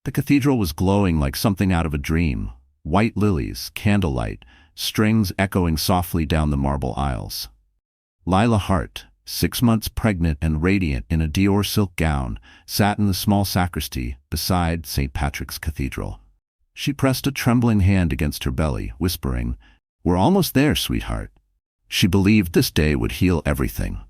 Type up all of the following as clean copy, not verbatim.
The cathedral was glowing like something out of a dream. White lilies, candlelight, strings echoing softly down the marble aisles. Lila Hart, 6 months pregnant and radiant in a Dior silk gown, sat in the small sacristy beside St. Patrick's Cathedral. She pressed a trembling hand against her belly, whispering, "We're almost there, sweetheart." She believed this day would heal everything.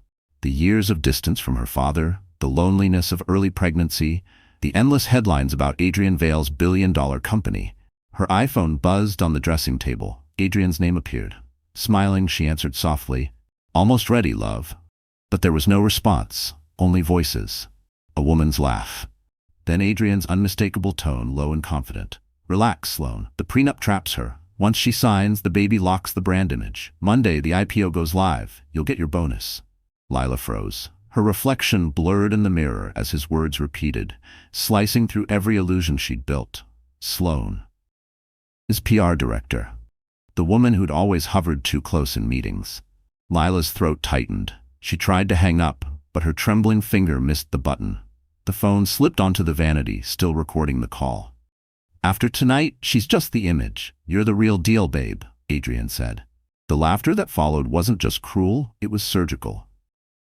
The years of distance from her father, the loneliness of early pregnancy, the endless headlines about Adrian Vale's billion-dollar company. Her iPhone buzzed on the dressing table. Adrian's name appeared. Smiling, she answered softly, "Almost ready, love." But there was no response, only voices. A woman's laugh. Then Adrian's unmistakable tone, low and confident. "Relax, Sloan. The prenup traps her. Once she signs, the baby locks the brand image. Monday, the IPO goes live. You'll get your bonus." Lila froze. Her reflection blurred in the mirror as his words repeated, slicing through every illusion she'd built. Sloan. His PR director. The woman who'd always hovered too close in meetings. Lila's throat tightened. She tried to hang up, but her trembling finger missed the button. The phone slipped onto the vanity, still recording the call. "After tonight, she's just the image. You're the real deal, babe," Adrian said. The laughter that followed wasn't just cruel, it was surgical.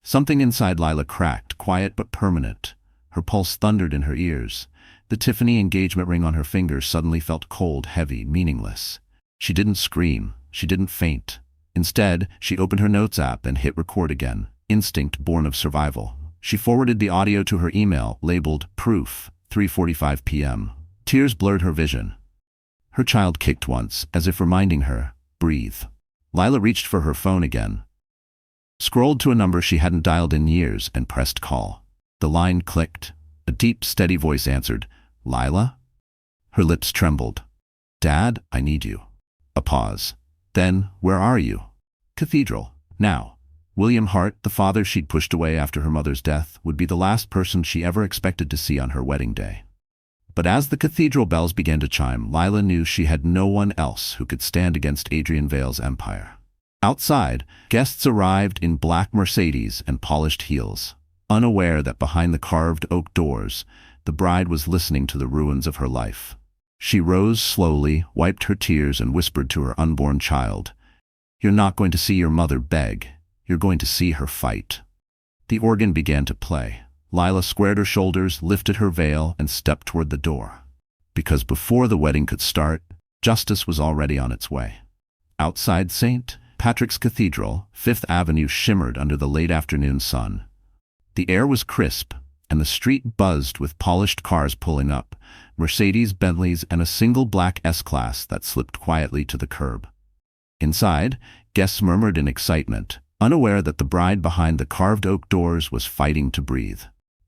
Something inside Lila cracked, quiet but permanent. Her pulse thundered in her ears. The Tiffany engagement ring on her finger suddenly felt cold, heavy, meaningless. She didn't scream. She didn't faint. Instead, she opened her notes app and hit record again, instinct born of survival. She forwarded the audio to her email, labeled Proof, 3:45 p.m. Tears blurred her vision. Her child kicked once, as if reminding her, breathe. Lila reached for her phone again, scrolled to a number she hadn't dialed in years, and pressed call. The line clicked. A deep, steady voice answered, "Lila?" Her lips trembled. "Dad, I need you." A pause. Then, "Where are you?" "Cathedral. Now." William Hart, the father she'd pushed away after her mother's death, would be the last person she ever expected to see on her wedding day. But as the cathedral bells began to chime, Lila knew she had no one else who could stand against Adrian Vale's empire. Outside, guests arrived in black Mercedes and polished heels, unaware that behind the carved oak doors, the bride was listening to the ruins of her life. She rose slowly, wiped her tears, and whispered to her unborn child, "You're not going to see your mother beg. You're going to see her fight." The organ began to play. Lila squared her shoulders, lifted her veil, and stepped toward the door. Because before the wedding could start, justice was already on its way. Outside St. Patrick's Cathedral, Fifth Avenue shimmered under the late afternoon sun. The air was crisp, and the street buzzed with polished cars pulling up, Mercedes, Bentleys, and a single black S-Class that slipped quietly to the curb. Inside, guests murmured in excitement, unaware that the bride behind the carved oak doors was fighting to breathe.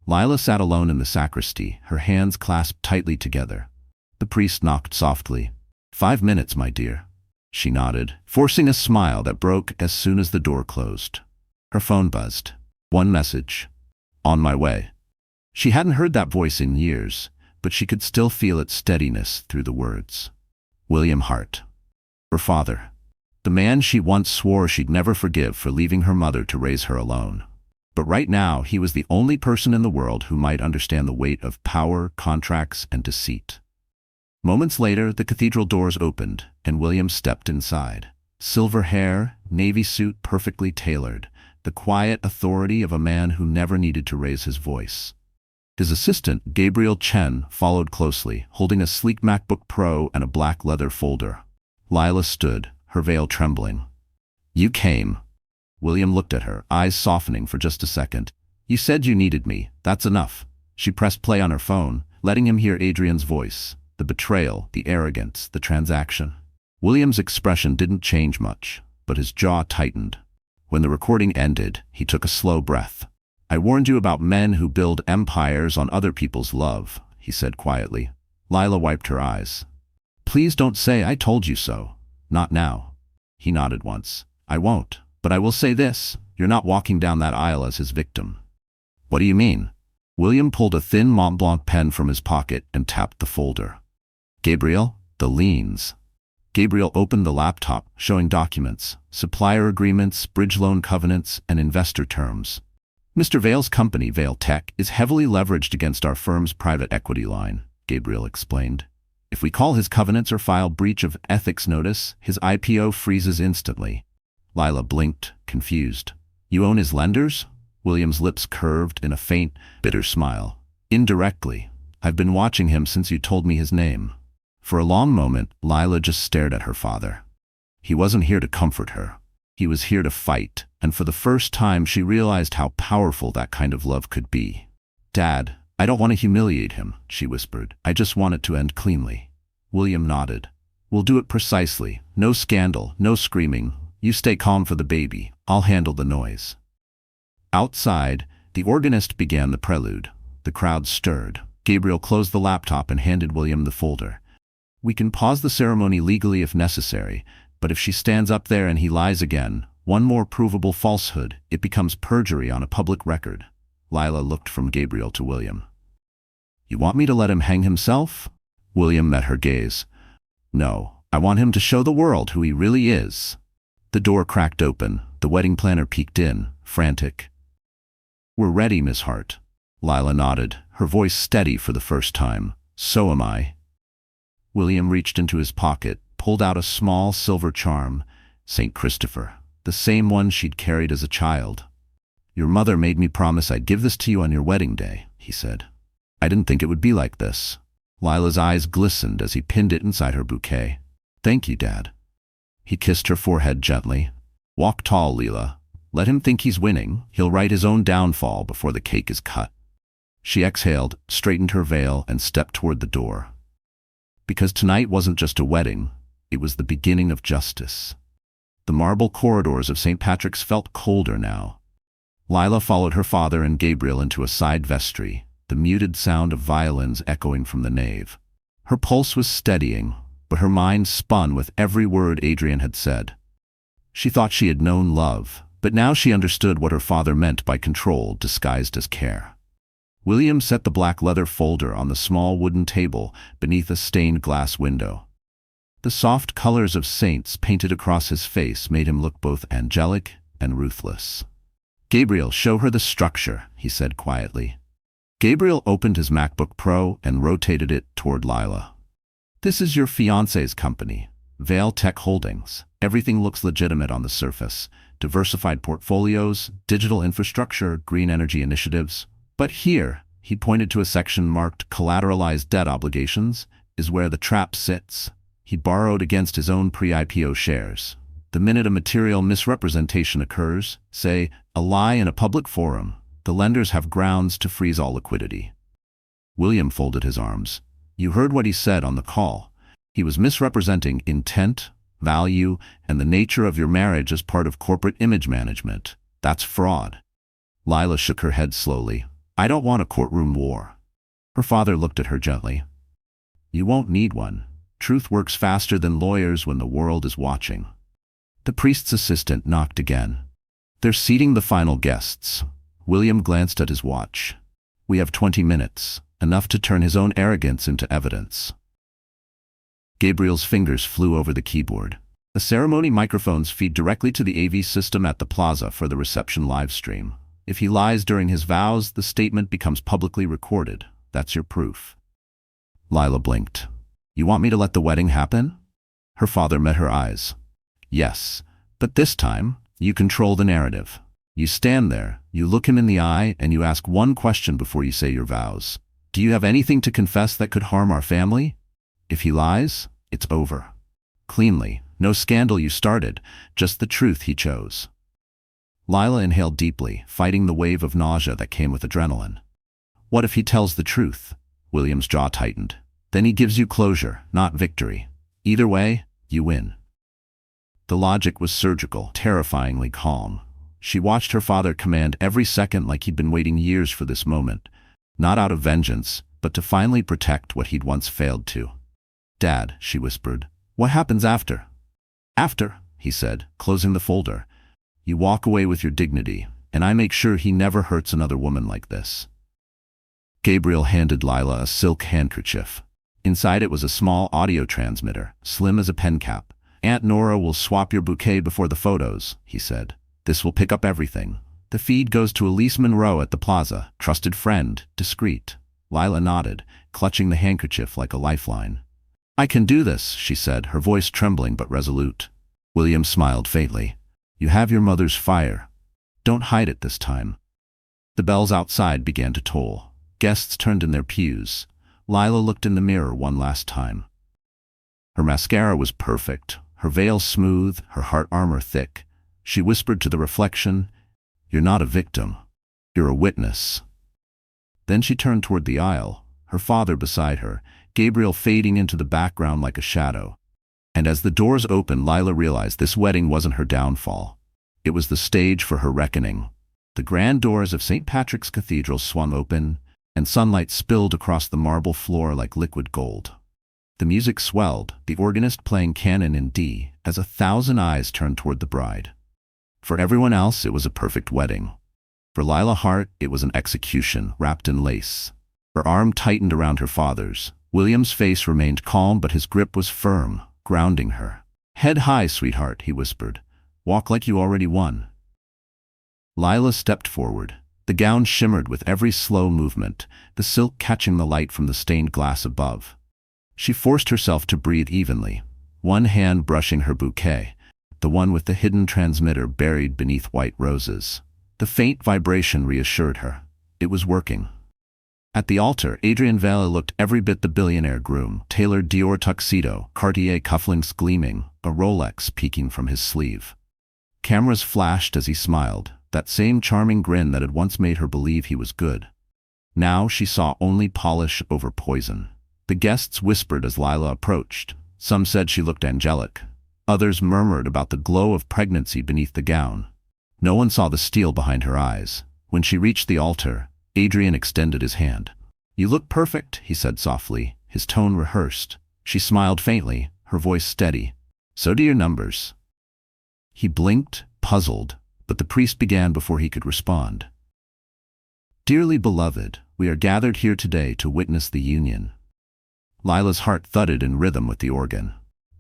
Lila sat alone in the sacristy, her hands clasped tightly together. The priest knocked softly. 5 minutes, my dear." She nodded, forcing a smile that broke as soon as the door closed. Her phone buzzed. One message. "On my way." She hadn't heard that voice in years, but she could still feel its steadiness through the words. William Hart. Her father. The man she once swore she'd never forgive for leaving her mother to raise her alone. But right now, he was the only person in the world who might understand the weight of power, contracts, and deceit. Moments later, the cathedral doors opened, and William stepped inside. Silver hair, navy suit perfectly tailored, the quiet authority of a man who never needed to raise his voice. His assistant, Gabriel Chen, followed closely, holding a sleek MacBook Pro and a black leather folder. Lila stood, her veil trembling. "You came." William looked at her, eyes softening for just a second. "You said you needed me. That's enough." She pressed play on her phone, letting him hear Adrian's voice. The betrayal, the arrogance, the transaction. William's expression didn't change much, but his jaw tightened. When the recording ended, he took a slow breath. "I warned you about men who build empires on other people's love," he said quietly. Lila wiped her eyes. "Please don't say I told you so. Not now." He nodded once. "I won't, but I will say this. You're not walking down that aisle as his victim." "What do you mean?" William pulled a thin Mont Blanc pen from his pocket and tapped the folder. "Gabriel, the liens." Gabriel opened the laptop, showing documents, supplier agreements, bridge loan covenants, and investor terms. "Mr. Vale's company, Vale Tech, is heavily leveraged against our firm's private equity line. Gabriel explained. If we call his covenants or file breach of ethics notice, his IPO freezes instantly. Lila blinked, confused. You own his lenders? William's lips curved in a faint, bitter smile. Indirectly. I've been watching him since you told me his name. For a long moment, Lila just stared at her father. He wasn't here to comfort her. He was here to fight, and for the first time she realized how powerful that kind of love could be. Dad, I don't want to humiliate him, she whispered. I just want it to end cleanly. William nodded. We'll do it precisely. No scandal, no screaming. You stay calm for the baby. I'll handle the noise. Outside, the organist began the prelude. The crowd stirred. Gabriel closed the laptop and handed William the folder. We can pause the ceremony legally if necessary, but if she stands up there and he lies again, one more provable falsehood, it becomes perjury on a public record. Lila looked from Gabriel to William. You want me to let him hang himself? William met her gaze. No, I want him to show the world who he really is. The door cracked open. The wedding planner peeked in, frantic. We're ready, Miss Hart. Lila nodded, her voice steady for the first time. So am I. William reached into his pocket, pulled out a small silver charm, St. Christopher, the same one she'd carried as a child. Your mother made me promise I'd give this to you on your wedding day, he said. I didn't think it would be like this. Lila's eyes glistened as he pinned it inside her bouquet. Thank you, Dad. He kissed her forehead gently. Walk tall, Lila. Let him think he's winning. He'll write his own downfall before the cake is cut. She exhaled, straightened her veil, and stepped toward the door. Because tonight wasn't just a wedding, it was the beginning of justice. The marble corridors of St. Patrick's felt colder now. Lila followed her father and Gabriel into a side vestry, the muted sound of violins echoing from the nave. Her pulse was steadying, but her mind spun with every word Adrian had said. She thought she had known love, but now she understood what her father meant by control disguised as care. William set the black leather folder on the small wooden table beneath a stained glass window. The soft colors of saints painted across his face made him look both angelic and ruthless. Gabriel, show her the structure, he said quietly. Gabriel opened his MacBook Pro and rotated it toward Lila. This is your fiancé's company, Vale Tech Holdings. Everything looks legitimate on the surface. Diversified portfolios, digital infrastructure, green energy initiatives. But here, he pointed to a section marked collateralized debt obligations, is where the trap sits. He borrowed against his own pre-IPO shares. The minute a material misrepresentation occurs, say, a lie in a public forum, the lenders have grounds to freeze all liquidity. William folded his arms. You heard what he said on the call. He was misrepresenting intent, value, and the nature of your marriage as part of corporate image management. That's fraud. Lila shook her head slowly. I don't want a courtroom war. Her father looked at her gently. You won't need one. Truth works faster than lawyers when the world is watching. The priest's assistant knocked again. They're seating the final guests. William glanced at his watch. We have 20 minutes, enough to turn his own arrogance into evidence. Gabriel's fingers flew over the keyboard. The ceremony microphones feed directly to the AV system at the plaza for the reception live stream. If he lies during his vows, the statement becomes publicly recorded. That's your proof. Lila blinked. You want me to let the wedding happen? Her father met her eyes. Yes, but this time, you control the narrative. You stand there, you look him in the eye, and you ask one question before you say your vows. Do you have anything to confess that could harm our family? If he lies, it's over. Cleanly, no scandal you started, just the truth he chose. Lila inhaled deeply, fighting the wave of nausea that came with adrenaline. What if he tells the truth? William's jaw tightened. Then he gives you closure, not victory. Either way, you win. The logic was surgical, terrifyingly calm. She watched her father command every second like he'd been waiting years for this moment, not out of vengeance, but to finally protect what he'd once failed to. Dad, she whispered, what happens after? After, he said, closing the folder. You walk away with your dignity, and I make sure he never hurts another woman like this. Gabriel handed Lila a silk handkerchief. Inside it was a small audio transmitter, slim as a pen cap. Aunt Nora will swap your bouquet before the photos, he said. This will pick up everything. The feed goes to Elise Monroe at the plaza, trusted friend, discreet. Lila nodded. clutching the handkerchief like a lifeline. "I can do this," she said, her voice trembling but resolute. William smiled faintly. "You have your mother's fire. Don't hide it this time." The bells outside began to toll. Guests turned in their pews. Lila looked in the mirror one last time. Her mascara was perfect, her veil smooth, her heart armor thick. She whispered to the reflection, "You're not a victim. You're a witness." Then she turned toward the aisle, her father beside her, Gabriel fading into the background like a shadow. And as the doors opened, Lila realized this wedding wasn't her downfall. It was the stage for her reckoning. The grand doors of St. Patrick's Cathedral swung open, and sunlight spilled across the marble floor like liquid gold. The music swelled, the organist playing canon in D, as 1,000 eyes turned toward the bride. For everyone else, it was a perfect wedding. For Lila Hart, it was an execution, wrapped in lace. Her arm tightened around her father's. William's face remained calm, but his grip was firm, grounding her. "Head high, sweetheart," he whispered. "Walk like you already won." Lila stepped forward. The gown shimmered with every slow movement, the silk catching the light from the stained glass above. She forced herself to breathe evenly, one hand brushing her bouquet, the one with the hidden transmitter buried beneath white roses. The faint vibration reassured her. It was working. At the altar, Adrian Vela looked every bit the billionaire groom, tailored Dior tuxedo, Cartier cufflinks gleaming, a Rolex peeking from his sleeve. Cameras flashed as he smiled, that same charming grin that had once made her believe he was good. Now she saw only polish over poison. The guests whispered as Lila approached. Some said she looked angelic. Others murmured about the glow of pregnancy beneath the gown. No one saw the steel behind her eyes. When she reached the altar, Adrian extended his hand. "You look perfect," he said softly, his tone rehearsed. She smiled faintly, her voice steady. "So do your numbers." He blinked, puzzled, but the priest began before he could respond. "Dearly beloved, we are gathered here today to witness the union." Lila's heart thudded in rhythm with the organ.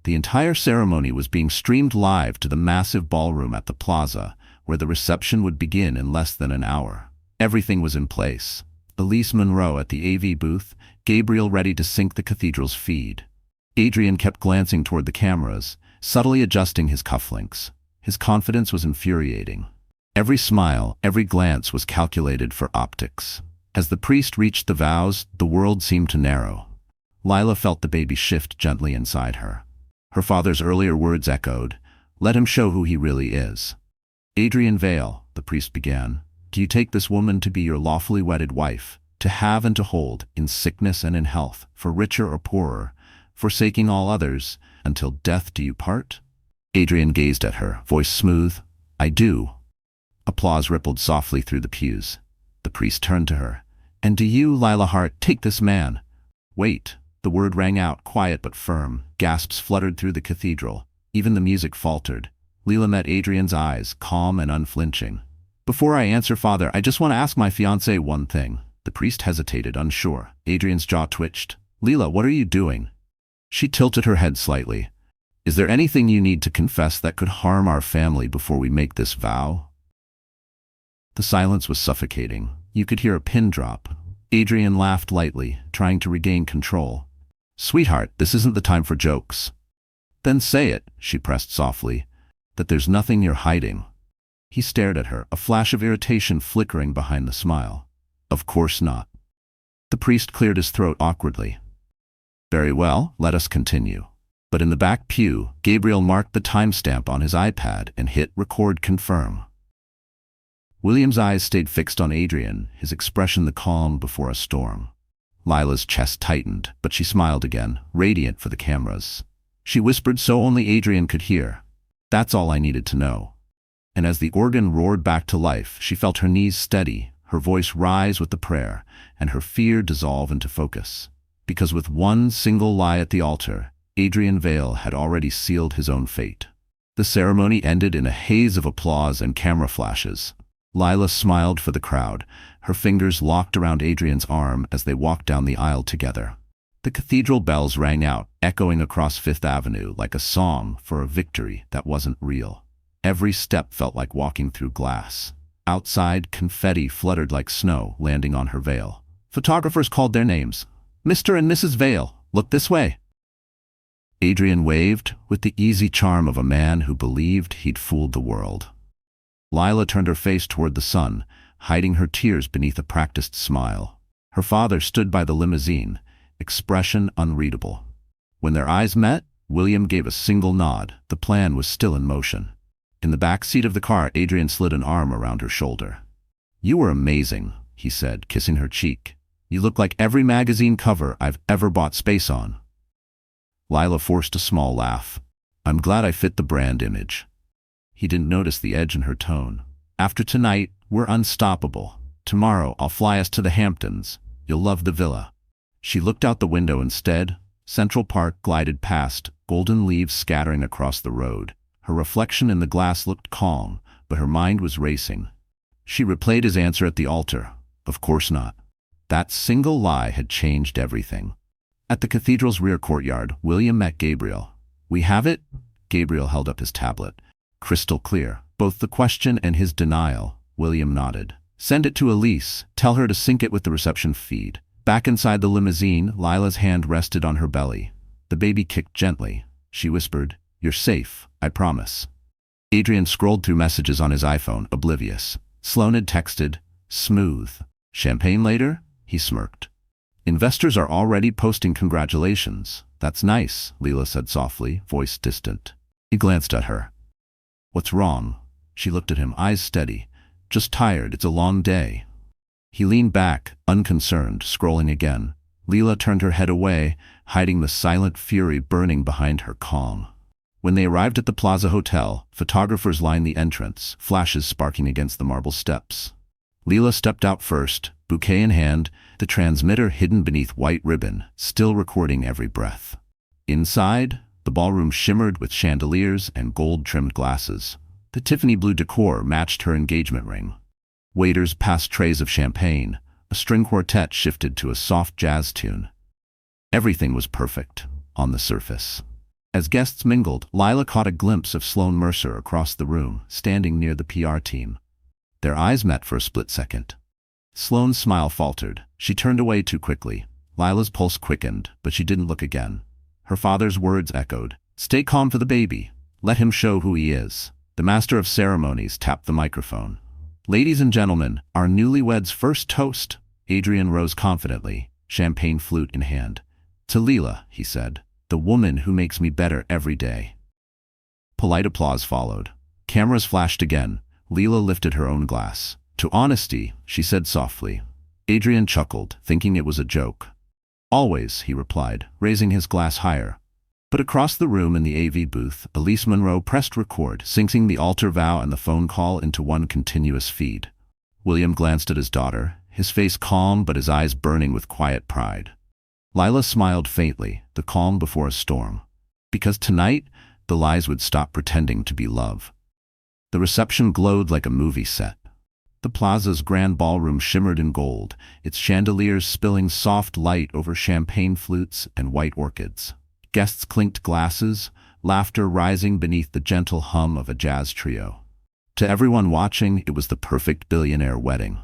The entire ceremony was being streamed live to the massive ballroom at the plaza, where the reception would begin in less than an hour. Everything was in place. Elise Monroe at the AV booth, Gabriel ready to sync the cathedral's feed. Adrian kept glancing toward the cameras, subtly adjusting his cufflinks. His confidence was infuriating. Every smile, every glance was calculated for optics. As the priest reached the vows, the world seemed to narrow. Lila felt the baby shift gently inside her. Her father's earlier words echoed, "Let him show who he really is." "Adrian Vale," the priest began, "do you take this woman to be your lawfully wedded wife, to have and to hold, in sickness and in health, for richer or poorer, forsaking all others, until death do you part?" Adrian gazed at her, voice smooth, "I do." Applause rippled softly through the pews. The priest turned to her. "And do you, Lila Hart, take this man?" "Wait." The word rang out, quiet but firm. Gasps fluttered through the cathedral. Even the music faltered. Lila met Adrian's eyes, calm and unflinching. "Before I answer, Father, I just want to ask my fiancée one thing." The priest hesitated, unsure. Adrian's jaw twitched. "Lila, what are you doing?" She tilted her head slightly. "Is there anything you need to confess that could harm our family before we make this vow?" The silence was suffocating. You could hear a pin drop. Adrian laughed lightly, trying to regain control. "Sweetheart, this isn't the time for jokes." "Then say it," she pressed softly, "that there's nothing you're hiding." He stared at her, a flash of irritation flickering behind the smile. "Of course not." The priest cleared his throat awkwardly. "Very well, let us continue." But in the back pew, Gabriel marked the timestamp on his iPad and hit record confirm. William's eyes stayed fixed on Adrian, his expression the calm before a storm. Lila's chest tightened, but she smiled again, radiant for the cameras. She whispered so only Adrian could hear, "That's all I needed to know." And as the organ roared back to life, she felt her knees steady, her voice rise with the prayer, and her fear dissolve into focus. Because with one single lie at the altar, Adrian Vale had already sealed his own fate. The ceremony ended in a haze of applause and camera flashes. Lila smiled for the crowd, her fingers locked around Adrian's arm as they walked down the aisle together. The cathedral bells rang out, echoing across Fifth Avenue like a song for a victory that wasn't real. Every step felt like walking through glass. Outside, confetti fluttered like snow, landing on her veil. Photographers called their names. "Mr. and Mrs. Vale, look this way." Adrian waved with the easy charm of a man who believed he'd fooled the world. Lila turned her face toward the sun, hiding her tears beneath a practiced smile. Her father stood by the limousine, expression unreadable. When their eyes met, William gave a single nod. The plan was still in motion. In the back seat of the car, Adrian slid an arm around her shoulder. "You were amazing," he said, kissing her cheek. "You look like every magazine cover I've ever bought space on." Lila forced a small laugh. "I'm glad I fit the brand image." He didn't notice the edge in her tone. "After tonight, we're unstoppable. Tomorrow, I'll fly us to the Hamptons. You'll love the villa." She looked out the window instead. Central Park glided past, golden leaves scattering across the road. Her reflection in the glass looked calm, but her mind was racing. She replayed his answer at the altar. Of course not. That single lie had changed everything. At the cathedral's rear courtyard, William met Gabriel. "We have it?" Gabriel held up his tablet. Crystal clear. Both the question and his denial. William nodded. "Send it to Elise. Tell her to sync it with the reception feed." Back inside the limousine, Lila's hand rested on her belly. The baby kicked gently. She whispered, "You're safe, I promise." Adrian scrolled through messages on his iPhone, oblivious. Sloan had texted, "Smooth. Champagne later?" He smirked. "Investors are already posting congratulations." "That's nice," Leela said softly, voice distant. He glanced at her. "What's wrong?" She looked at him, eyes steady. "Just tired, it's a long day." He leaned back, unconcerned, scrolling again. Leela turned her head away, hiding the silent fury burning behind her calm. When they arrived at the Plaza Hotel, photographers lined the entrance, flashes sparking against the marble steps. Leela stepped out first, bouquet in hand, the transmitter hidden beneath white ribbon, still recording every breath. Inside, the ballroom shimmered with chandeliers and gold-trimmed glasses. The Tiffany blue decor matched her engagement ring. Waiters passed trays of champagne. A string quartet shifted to a soft jazz tune. Everything was perfect, on the surface. As guests mingled, Lila caught a glimpse of Sloan Mercer across the room, standing near the PR team. Their eyes met for a split second. Sloan's smile faltered. She turned away too quickly. Lila's pulse quickened, but she didn't look again. Her father's words echoed. "Stay calm for the baby. Let him show who he is." The master of ceremonies tapped the microphone. "Ladies and gentlemen, our newlyweds' first toast." Adrian rose confidently, champagne flute in hand. "To Leela," he said, "the woman who makes me better every day." Polite applause followed. Cameras flashed again. Leela lifted her own glass. "To honesty," she said softly. Adrian chuckled, thinking it was a joke. "Always," he replied, raising his glass higher. But across the room in the AV booth, Elise Monroe pressed record, syncing the altar vow and the phone call into one continuous feed. William glanced at his daughter, his face calm but his eyes burning with quiet pride. Lila smiled faintly, the calm before a storm. Because tonight, the lies would stop pretending to be love. The reception glowed like a movie set. The plaza's grand ballroom shimmered in gold, its chandeliers spilling soft light over champagne flutes and white orchids. Guests clinked glasses, laughter rising beneath the gentle hum of a jazz trio. To everyone watching, it was the perfect billionaire wedding.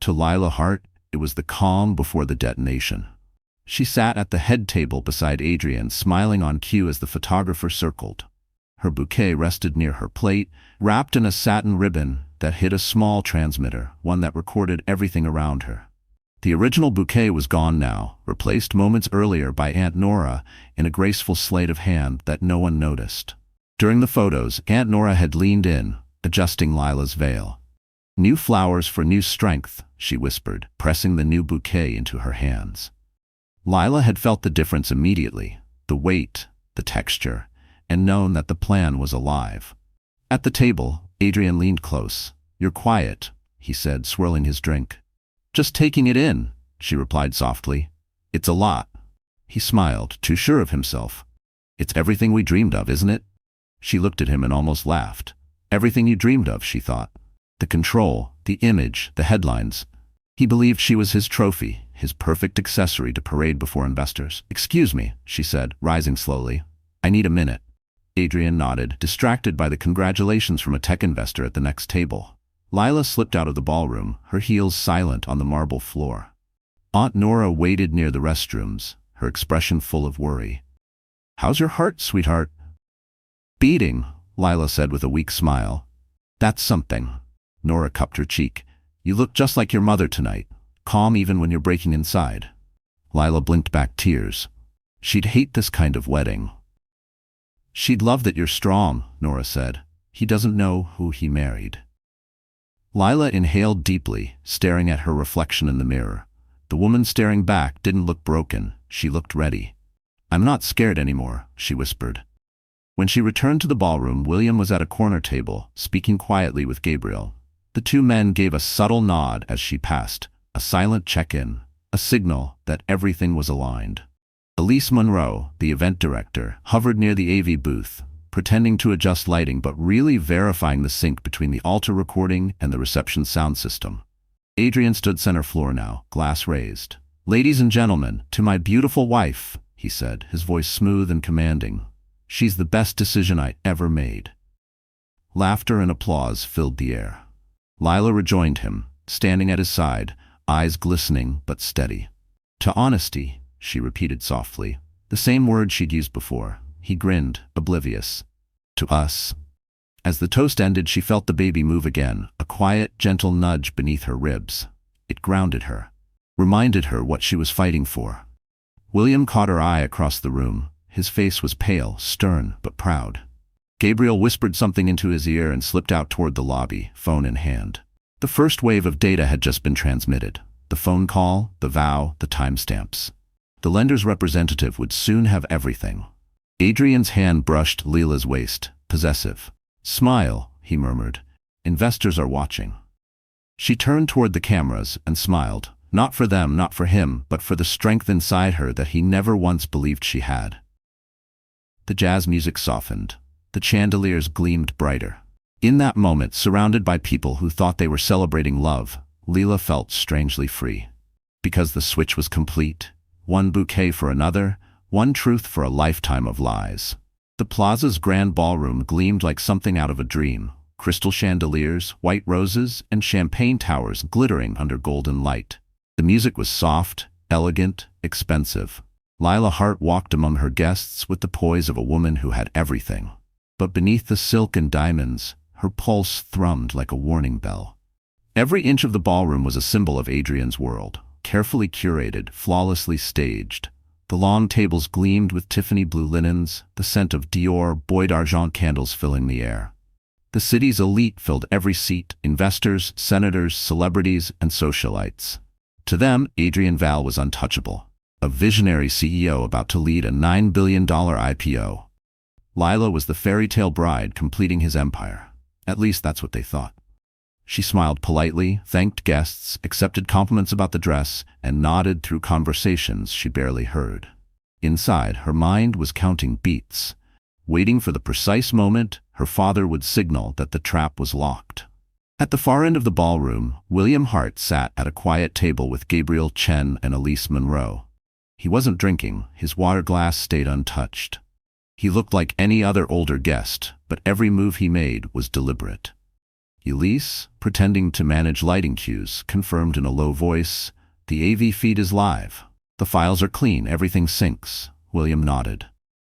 To Lila Hart, it was the calm before the detonation. She sat at the head table beside Adrian, smiling on cue as the photographer circled. Her bouquet rested near her plate, wrapped in a satin ribbon that hid a small transmitter, one that recorded everything around her. The original bouquet was gone now, replaced moments earlier by Aunt Nora in a graceful sleight of hand that no one noticed. During the photos, Aunt Nora had leaned in, adjusting Lila's veil. "New flowers for new strength," she whispered, pressing the new bouquet into her hands. Lila had felt the difference immediately, the weight, the texture, and known that the plan was alive. At the table, Adrian leaned close. "You're quiet," he said, swirling his drink. "Just taking it in," she replied softly. "It's a lot." He smiled, too sure of himself. "It's everything we dreamed of, isn't it?" She looked at him and almost laughed. Everything you dreamed of, she thought. The control, the image, the headlines. He believed she was his trophy, his perfect accessory to parade before investors. "Excuse me," she said, rising slowly. "I need a minute." Adrian nodded, distracted by the congratulations from a tech investor at the next table. Lila slipped out of the ballroom, her heels silent on the marble floor. Aunt Nora waited near the restrooms, her expression full of worry. "How's your heart, sweetheart?" "Beating," Lila said with a weak smile. "That's something." Nora cupped her cheek. "You look just like your mother tonight, calm even when you're breaking inside." Lila blinked back tears. She'd hate this kind of wedding. "She'd love that you're strong," Nora said. "He doesn't know who he married." Lila inhaled deeply, staring at her reflection in the mirror. The woman staring back didn't look broken, she looked ready. "I'm not scared anymore," she whispered. When she returned to the ballroom, William was at a corner table, speaking quietly with Gabriel. The two men gave a subtle nod as she passed, a silent check-in, a signal that everything was aligned. Elise Monroe, the event director, hovered near the AV booth, pretending to adjust lighting but really verifying the sync between the altar recording and the reception sound system. Adrian stood center floor now, glass raised. "Ladies and gentlemen, to my beautiful wife," he said, his voice smooth and commanding. "She's the best decision I ever made." Laughter and applause filled the air. Lila rejoined him, standing at his side, eyes glistening but steady. "To honesty," she repeated softly, the same word she'd used before. He grinned, oblivious. "To us." As the toast ended, she felt the baby move again, a quiet, gentle nudge beneath her ribs. It grounded her, reminded her what she was fighting for. William caught her eye across the room. His face was pale, stern, but proud. Gabriel whispered something into his ear and slipped out toward the lobby, phone in hand. The first wave of data had just been transmitted. The phone call, the vow, the timestamps. The lender's representative would soon have everything. Adrian's hand brushed Lila's waist, possessive. "Smile," he murmured. "Investors are watching." She turned toward the cameras and smiled, not for them, not for him, but for the strength inside her that he never once believed she had. The jazz music softened. The chandeliers gleamed brighter. In that moment, surrounded by people who thought they were celebrating love, Lila felt strangely free. Because the switch was complete. One bouquet for another, one truth for a lifetime of lies. The plaza's grand ballroom gleamed like something out of a dream. Crystal chandeliers, white roses, and champagne towers glittering under golden light. The music was soft, elegant, expensive. Lila Hart walked among her guests with the poise of a woman who had everything. But beneath the silk and diamonds, her pulse thrummed like a warning bell. Every inch of the ballroom was a symbol of Adrian's world, carefully curated, flawlessly staged. The long tables gleamed with Tiffany blue linens, the scent of Dior Bois d'Argent candles filling the air. The city's elite filled every seat, investors, senators, celebrities, and socialites. To them, Adrian Val was untouchable, a visionary CEO about to lead a $9 billion IPO. Lila was the fairy tale bride completing his empire. At least that's what they thought. She smiled politely, thanked guests, accepted compliments about the dress, and nodded through conversations she barely heard. Inside, her mind was counting beats, waiting for the precise moment her father would signal that the trap was locked. At the far end of the ballroom, William Hart sat at a quiet table with Gabriel Chen and Elise Monroe. He wasn't drinking, his water glass stayed untouched. He looked like any other older guest, but every move he made was deliberate. Elise, pretending to manage lighting cues, confirmed in a low voice, "The AV feed is live. The files are clean, everything syncs." William nodded.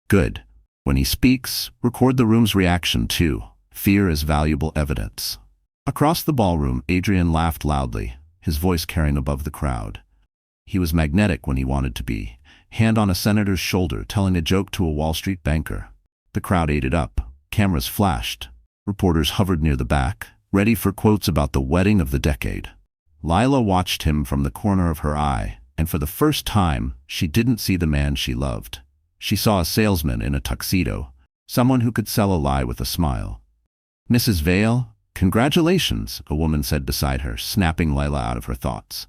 "Good. When he speaks, record the room's reaction too. Fear is valuable evidence." Across the ballroom, Adrian laughed loudly, his voice carrying above the crowd. He was magnetic when he wanted to be, hand on a senator's shoulder telling a joke to a Wall Street banker. The crowd ate it up. Cameras flashed. Reporters hovered near the back, ready for quotes about the wedding of the decade. Lila watched him from the corner of her eye, and for the first time, she didn't see the man she loved. She saw a salesman in a tuxedo, someone who could sell a lie with a smile. "Mrs. Vale, congratulations," a woman said beside her, snapping Lila out of her thoughts.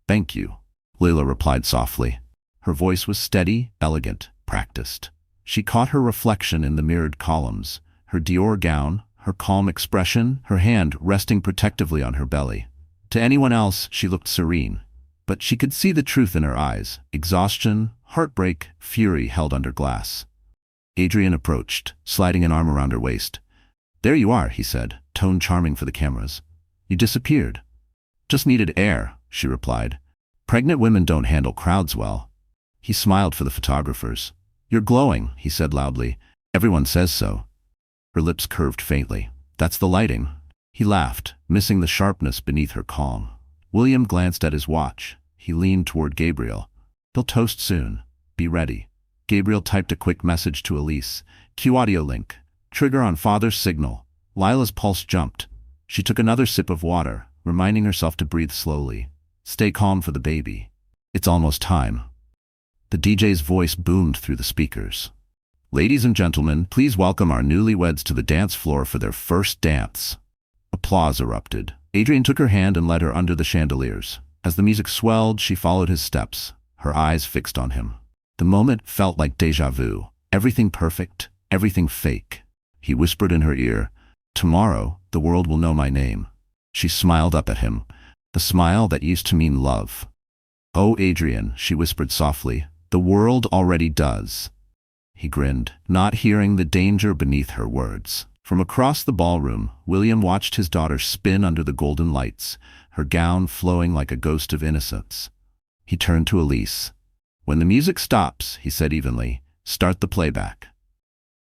"Thank you," Lila replied softly. Her voice was steady, elegant, practiced. She caught her reflection in the mirrored columns, her Dior gown, her calm expression, her hand resting protectively on her belly. To anyone else, she looked serene, but she could see the truth in her eyes, exhaustion, heartbreak, fury held under glass. Adrian approached, sliding an arm around her waist. "There you are," he said, tone charming for the cameras. "You disappeared." "Just needed air," she replied. Pregnant women don't handle crowds well. He smiled for the photographers. You're glowing, he said loudly. Everyone says so. Her lips curved faintly. That's the lighting. He laughed, missing the sharpness beneath her calm. William glanced at his watch. He leaned toward Gabriel. They'll toast soon. Be ready. Gabriel typed a quick message to Elise. Cue audio link. Trigger on father's signal. Lila's pulse jumped. She took another sip of water, reminding herself to breathe slowly. Stay calm for the baby. It's almost time. The DJ's voice boomed through the speakers. Ladies and gentlemen, please welcome our newlyweds to the dance floor for their first dance. Applause erupted. Adrian took her hand and led her under the chandeliers. As the music swelled, she followed his steps, her eyes fixed on him. The moment felt like déjà vu. Everything perfect, everything fake. He whispered in her ear, Tomorrow, the world will know my name. She smiled up at him, the smile that used to mean love. Oh, Adrian, she whispered softly, the world already does. He grinned, not hearing the danger beneath her words. From across the ballroom, William watched his daughter spin under the golden lights, her gown flowing like a ghost of innocence. He turned to Elise. When the music stops, he said evenly, start the playback.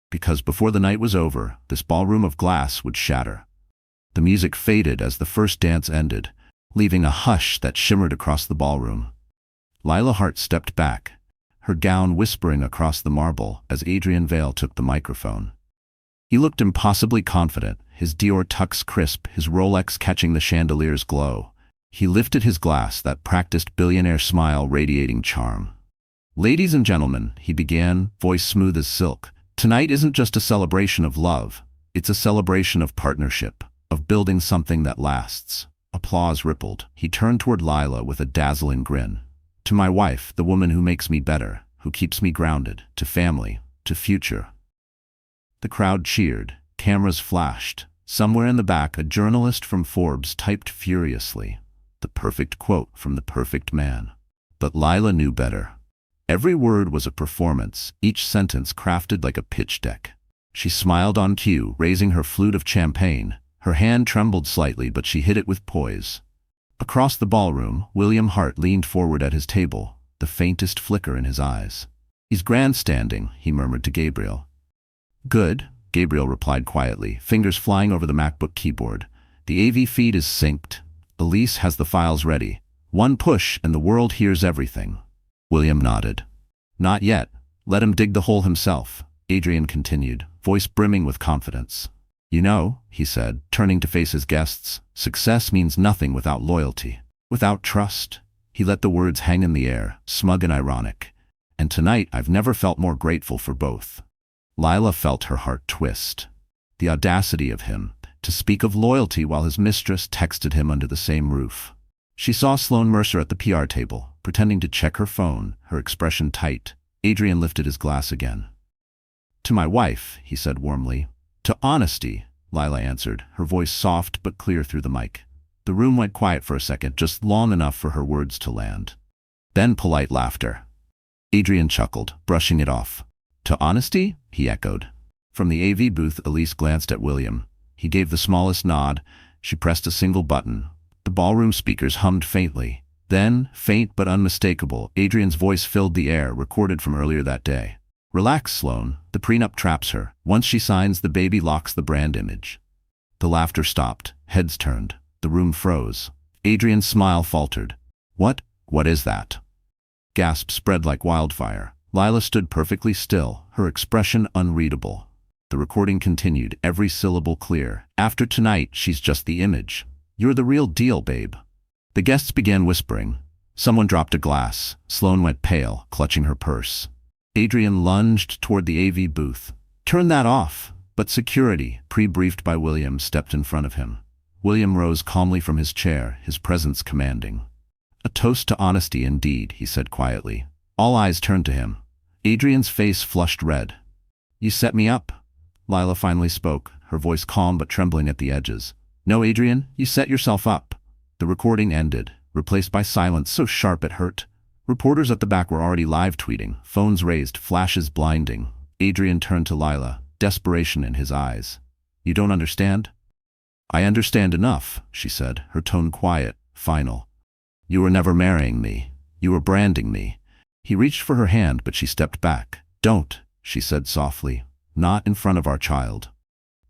Because before the night was over, this ballroom of glass would shatter. The music faded as the first dance ended, leaving a hush that shimmered across the ballroom. Lila Hart stepped back, her gown whispering across the marble as Adrian Vale took the microphone. He looked impossibly confident, his Dior tux crisp, his Rolex catching the chandelier's glow. He lifted his glass, that practiced billionaire smile radiating charm. Ladies and gentlemen, he began, voice smooth as silk, tonight isn't just a celebration of love, it's a celebration of partnership, of building something that lasts. Applause rippled. He turned toward Lila with a dazzling grin. To my wife, the woman who makes me better, who keeps me grounded, to family, to future. The crowd cheered, cameras flashed. Somewhere in the back, a journalist from Forbes typed furiously, the perfect quote from the perfect man. But Lila knew better. Every word was a performance, each sentence crafted like a pitch deck. She smiled on cue, raising her flute of champagne. Her hand trembled slightly, but she hit it with poise. Across the ballroom, William Hart leaned forward at his table, the faintest flicker in his eyes. He's grandstanding, he murmured to Gabriel. Good, Gabriel replied quietly, fingers flying over the MacBook keyboard. The AV feed is synced. Elise has the files ready. One push and the world hears everything. William nodded. Not yet. Let him dig the hole himself, Adrian continued, voice brimming with confidence. You know, he said, turning to face his guests, success means nothing without loyalty, without trust. He let the words hang in the air, smug and ironic. And tonight I've never felt more grateful for both. Lila felt her heart twist. The audacity of him, to speak of loyalty while his mistress texted him under the same roof. She saw Sloane Mercer at the PR table, pretending to check her phone, her expression tight. Adrian lifted his glass again. To my wife, he said warmly. To honesty, Lila answered, her voice soft but clear through the mic. The room went quiet for a second, just long enough for her words to land. Then polite laughter. Adrian chuckled, brushing it off. To honesty? He echoed. From the AV booth, Elise glanced at William. He gave the smallest nod. She pressed a single button. The ballroom speakers hummed faintly. Then, faint but unmistakable, Adrian's voice filled the air, recorded from earlier that day. Relax, Sloane. The prenup traps her. Once she signs, the baby locks the brand image. The laughter stopped. Heads turned. The room froze. Adrian's smile faltered. What is that? Gasps spread like wildfire. Lila stood perfectly still, her expression unreadable. The recording continued, every syllable clear. After tonight, she's just the image. You're the real deal, babe. The guests began whispering. Someone dropped a glass. Sloane went pale, clutching her purse. Adrian lunged toward the AV booth. Turn that off. But security, pre-briefed by William, stepped in front of him. William rose calmly from his chair, his presence commanding. A toast to honesty indeed, he said quietly. All eyes turned to him. Adrian's face flushed red. You set me up? Lila finally spoke, her voice calm but trembling at the edges. No, Adrian, you set yourself up. The recording ended, replaced by silence so sharp it hurt. Reporters at the back were already live tweeting, phones raised, flashes blinding. Adrian turned to Lila, desperation in his eyes. You don't understand? I understand enough, she said, her tone quiet, final. You were never marrying me. You were branding me. He reached for her hand, but she stepped back. Don't, she said softly. Not in front of our child.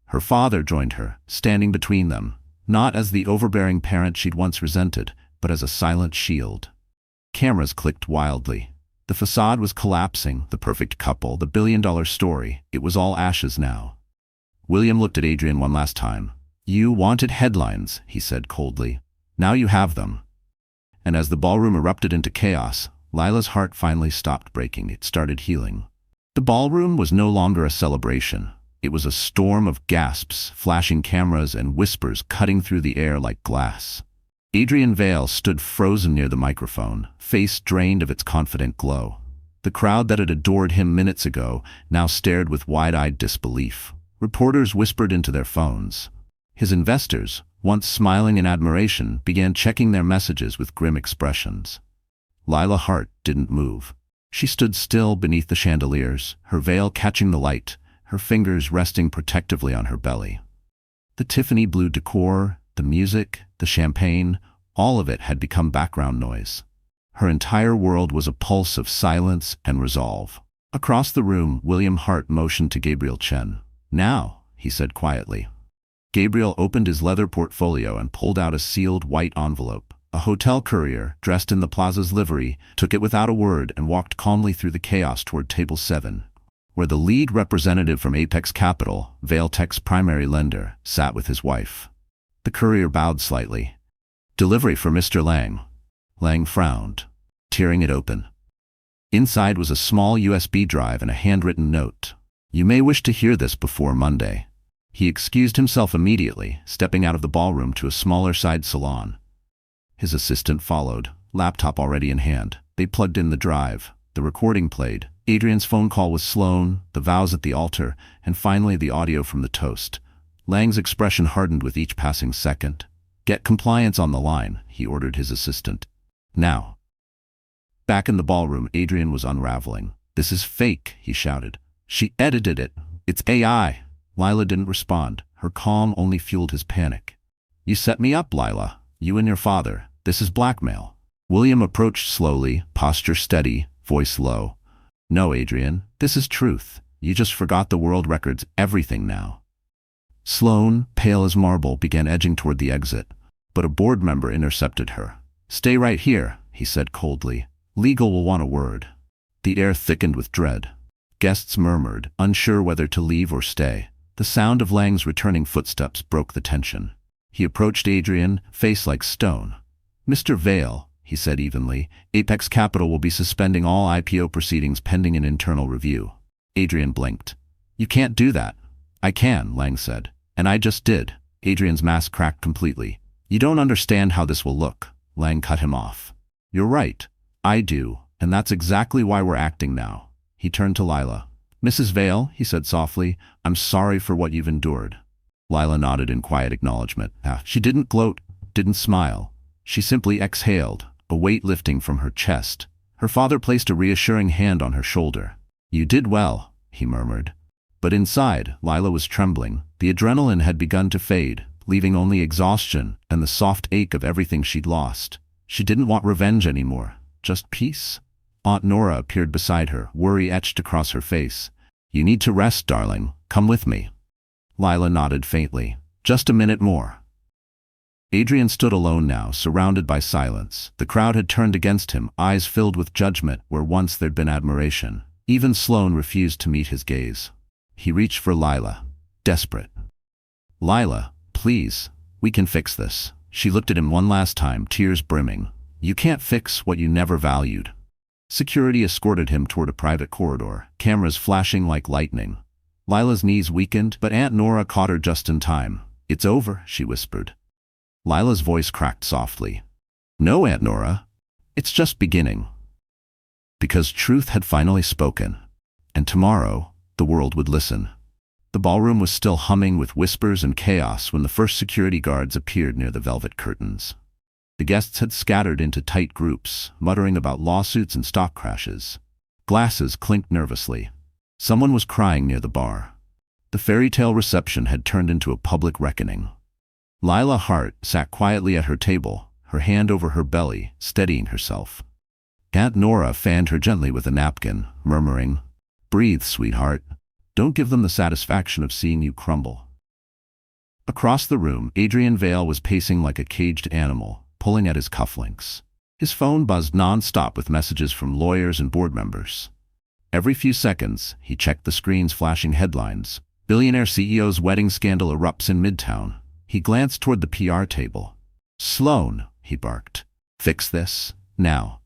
Her father joined her, standing between them, not as the overbearing parent she'd once resented, but as a silent shield. Cameras clicked wildly. The facade was collapsing, the perfect couple, the billion-dollar story. It was all ashes now. William looked at Adrian one last time. You wanted headlines, he said coldly. Now you have them. And as the ballroom erupted into chaos, Lila's heart finally stopped breaking. It started healing. The ballroom was no longer a celebration. It was a storm of gasps, flashing cameras, and whispers cutting through the air like glass. Adrian Vale stood frozen near the microphone, face drained of its confident glow. The crowd that had adored him minutes ago now stared with wide-eyed disbelief. Reporters whispered into their phones. His investors, once smiling in admiration, began checking their messages with grim expressions. Lila Hart didn't move. She stood still beneath the chandeliers, her veil catching the light, her fingers resting protectively on her belly. The Tiffany blue decor, the music, the champagne, all of it had become background noise. Her entire world was a pulse of silence and resolve. Across the room, William Hart motioned to Gabriel Chen. Now, he said quietly. Gabriel opened his leather portfolio and pulled out a sealed white envelope. A hotel courier, dressed in the plaza's livery, took it without a word and walked calmly through the chaos toward Table 7, where the lead representative from Apex Capital, Valetech's primary lender, sat with his wife. The courier bowed slightly. Delivery for Mr. Lang. Lang frowned, tearing it open. Inside was a small USB drive and a handwritten note. You may wish to hear this before Monday. He excused himself immediately, stepping out of the ballroom to a smaller side salon. His assistant followed, laptop already in hand. They plugged in the drive. The recording played. Adrian's phone call with Sloane, the vows at the altar, and finally the audio from the toast. Lang's expression hardened with each passing second. Get compliance on the line, he ordered his assistant. Now. Back in the ballroom, Adrian was unraveling. This is fake, he shouted. She edited it. It's AI. Lila didn't respond. Her calm only fueled his panic. You set me up, Lila. You and your father. This is blackmail. William approached slowly, posture steady, voice low. No, Adrian, this is truth. You just forgot the world records everything now. Sloane, pale as marble, began edging toward the exit, but a board member intercepted her. Stay right here, he said coldly. Legal will want a word. The air thickened with dread. Guests murmured, unsure whether to leave or stay. The sound of Lang's returning footsteps broke the tension. He approached Adrian, face like stone. Mr. Vale, he said evenly, Apex Capital will be suspending all IPO proceedings pending an internal review. Adrian blinked. You can't do that. I can, Lang said. And I just did. Adrian's mask cracked completely. You don't understand how this will look. Lang cut him off. You're right. I do. And that's exactly why we're acting now. He turned to Lila. Mrs. Vale, he said softly, I'm sorry for what you've endured. Lila nodded in quiet acknowledgement. She didn't gloat, didn't smile. She simply exhaled, a weight lifting from her chest. Her father placed a reassuring hand on her shoulder. You did well, he murmured. But inside, Lila was trembling. The adrenaline had begun to fade, leaving only exhaustion and the soft ache of everything she'd lost. She didn't want revenge anymore, just peace. Aunt Nora appeared beside her, worry etched across her face. You need to rest, darling. Come with me. Lila nodded faintly. Just a minute more. Adrian stood alone now, surrounded by silence. The crowd had turned against him, eyes filled with judgment where once there'd been admiration. Even Sloane refused to meet his gaze. He reached for Lila, desperate. Lila, please, we can fix this. She looked at him one last time, tears brimming. You can't fix what you never valued. Security escorted him toward a private corridor, cameras flashing like lightning. Lila's knees weakened, but Aunt Nora caught her just in time. It's over, she whispered. Lila's voice cracked softly. No, Aunt Nora. It's just beginning. Because truth had finally spoken. And tomorrow, the world would listen. The ballroom was still humming with whispers and chaos when the first security guards appeared near the velvet curtains. The guests had scattered into tight groups, muttering about lawsuits and stock crashes. Glasses clinked nervously. Someone was crying near the bar. The fairy tale reception had turned into a public reckoning. Lila Hart sat quietly at her table, her hand over her belly, steadying herself. Aunt Nora fanned her gently with a napkin, murmuring, "Breathe, sweetheart. Don't give them the satisfaction of seeing you crumble." Across the room, Adrian Vale was pacing like a caged animal, pulling at his cufflinks. His phone buzzed non-stop with messages from lawyers and board members. Every few seconds, he checked the screens flashing headlines. Billionaire CEO's wedding scandal erupts in Midtown. He glanced toward the PR table. "Sloan," he barked. "Fix this, now."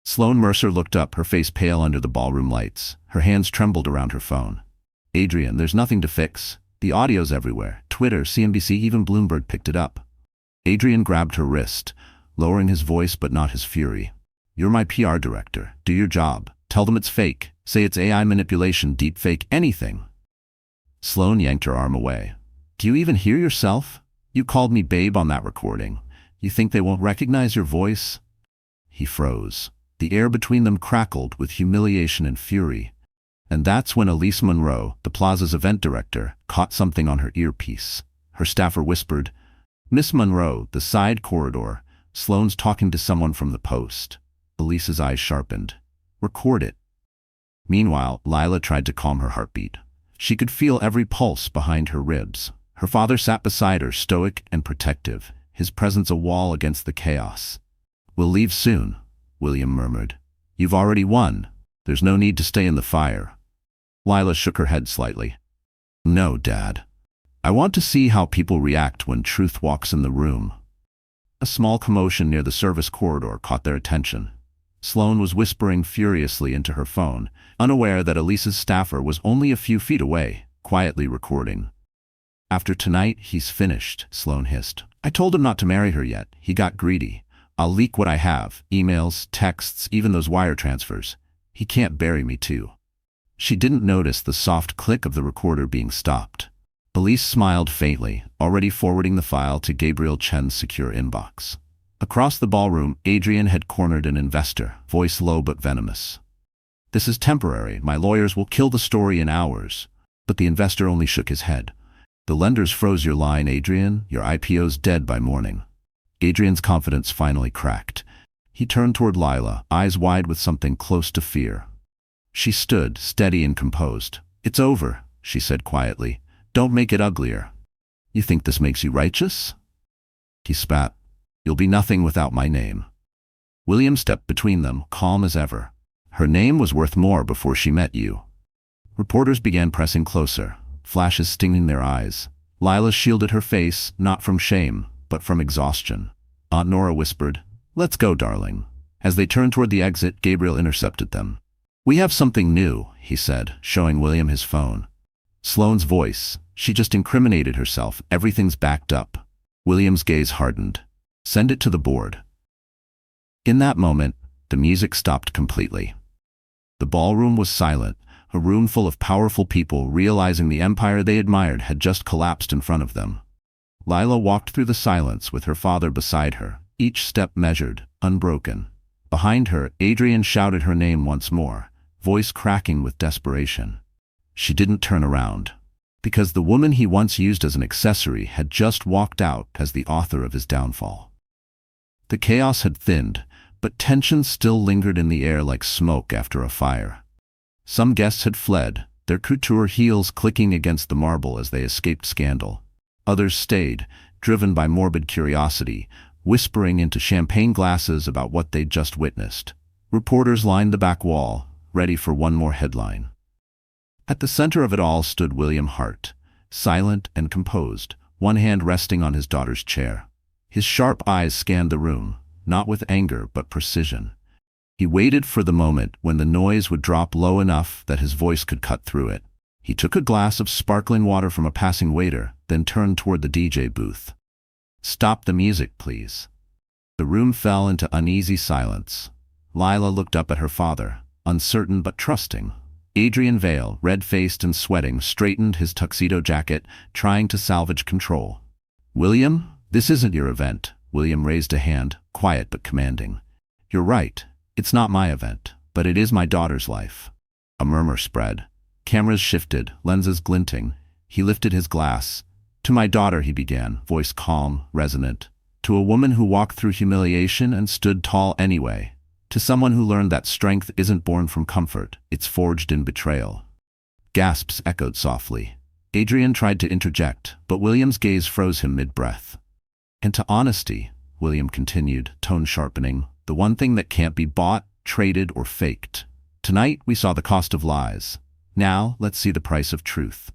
Sloan Mercer looked up, her face pale under the ballroom lights. Her hands trembled around her phone. "Adrian, there's nothing to fix. The audio's everywhere. Twitter, CNBC, even Bloomberg picked it up." Adrian grabbed her wrist, lowering his voice but not his fury. "You're my PR director. Do your job. Tell them it's fake. Say it's AI manipulation, deepfake, anything." Sloan yanked her arm away. "Do you even hear yourself? You called me babe on that recording. You think they won't recognize your voice?" He froze. The air between them crackled with humiliation and fury. And that's when Elise Monroe, the plaza's event director, caught something on her earpiece. Her staffer whispered, "Miss Monroe, the side corridor. Sloan's talking to someone from the Post." Elise's eyes sharpened. "Record it." Meanwhile, Lila tried to calm her heartbeat. She could feel every pulse behind her ribs. Her father sat beside her, stoic and protective, his presence a wall against the chaos. "We'll leave soon," William murmured. "You've already won. There's no need to stay in the fire." Lila shook her head slightly. "No, Dad. I want to see how people react when truth walks in the room." A small commotion near the service corridor caught their attention. Sloan was whispering furiously into her phone, unaware that Elise's staffer was only a few feet away, quietly recording. "After tonight, he's finished," Sloan hissed. "I told him not to marry her yet. He got greedy. I'll leak what I have, emails, texts, even those wire transfers. He can't bury me too." She didn't notice the soft click of the recorder being stopped. Elise smiled faintly, already forwarding the file to Gabriel Chen's secure inbox. Across the ballroom, Adrian had cornered an investor, voice low but venomous. "This is temporary. My lawyers will kill the story in hours." But the investor only shook his head. "The lenders froze your line, Adrian. Your IPO's dead by morning." Adrian's confidence finally cracked. He turned toward Lila, eyes wide with something close to fear. She stood, steady and composed. "It's over," she said quietly. "Don't make it uglier." "You think this makes you righteous?" He spat. "You'll be nothing without my name." William stepped between them, calm as ever. "Her name was worth more before she met you." Reporters began pressing closer, flashes stinging their eyes. Lila shielded her face, not from shame, but from exhaustion. Aunt Nora whispered, "Let's go, darling." As they turned toward the exit, Gabriel intercepted them. "We have something new," he said, showing William his phone. Sloan's voice. She just incriminated herself. Everything's backed up. William's gaze hardened. "Send it to the board." In that moment, the music stopped completely. The ballroom was silent, a room full of powerful people realizing the empire they admired had just collapsed in front of them. Lila walked through the silence with her father beside her, each step measured, unbroken. Behind her, Adrian shouted her name once more, voice cracking with desperation. She didn't turn around, because the woman he once used as an accessory had just walked out as the author of his downfall. The chaos had thinned, but tension still lingered in the air like smoke after a fire. Some guests had fled, their couture heels clicking against the marble as they escaped scandal. Others stayed, driven by morbid curiosity, whispering into champagne glasses about what they'd just witnessed. Reporters lined the back wall, ready for one more headline. At the center of it all stood William Hart, silent and composed, one hand resting on his daughter's chair. His sharp eyes scanned the room, not with anger but precision. He waited for the moment when the noise would drop low enough that his voice could cut through it. He took a glass of sparkling water from a passing waiter, then turned toward the DJ booth. "Stop the music, please." The room fell into uneasy silence. Lila looked up at her father, uncertain but trusting. Adrian Vale, red-faced and sweating, straightened his tuxedo jacket, trying to salvage control. "William, this isn't your event." William raised a hand, quiet but commanding. "You're right. It's not my event, but it is my daughter's life." A murmur spread. Cameras shifted, lenses glinting. He lifted his glass. "To my daughter," he began, voice calm, resonant. "To a woman who walked through humiliation and stood tall anyway. To someone who learned that strength isn't born from comfort, it's forged in betrayal. Gasps echoed softly. Adrian tried to interject, but William's gaze froze him mid-breath. And to honesty, William continued, tone sharpening, the one thing that can't be bought, traded, or faked. Tonight we saw the cost of lies. Now let's see the price of truth.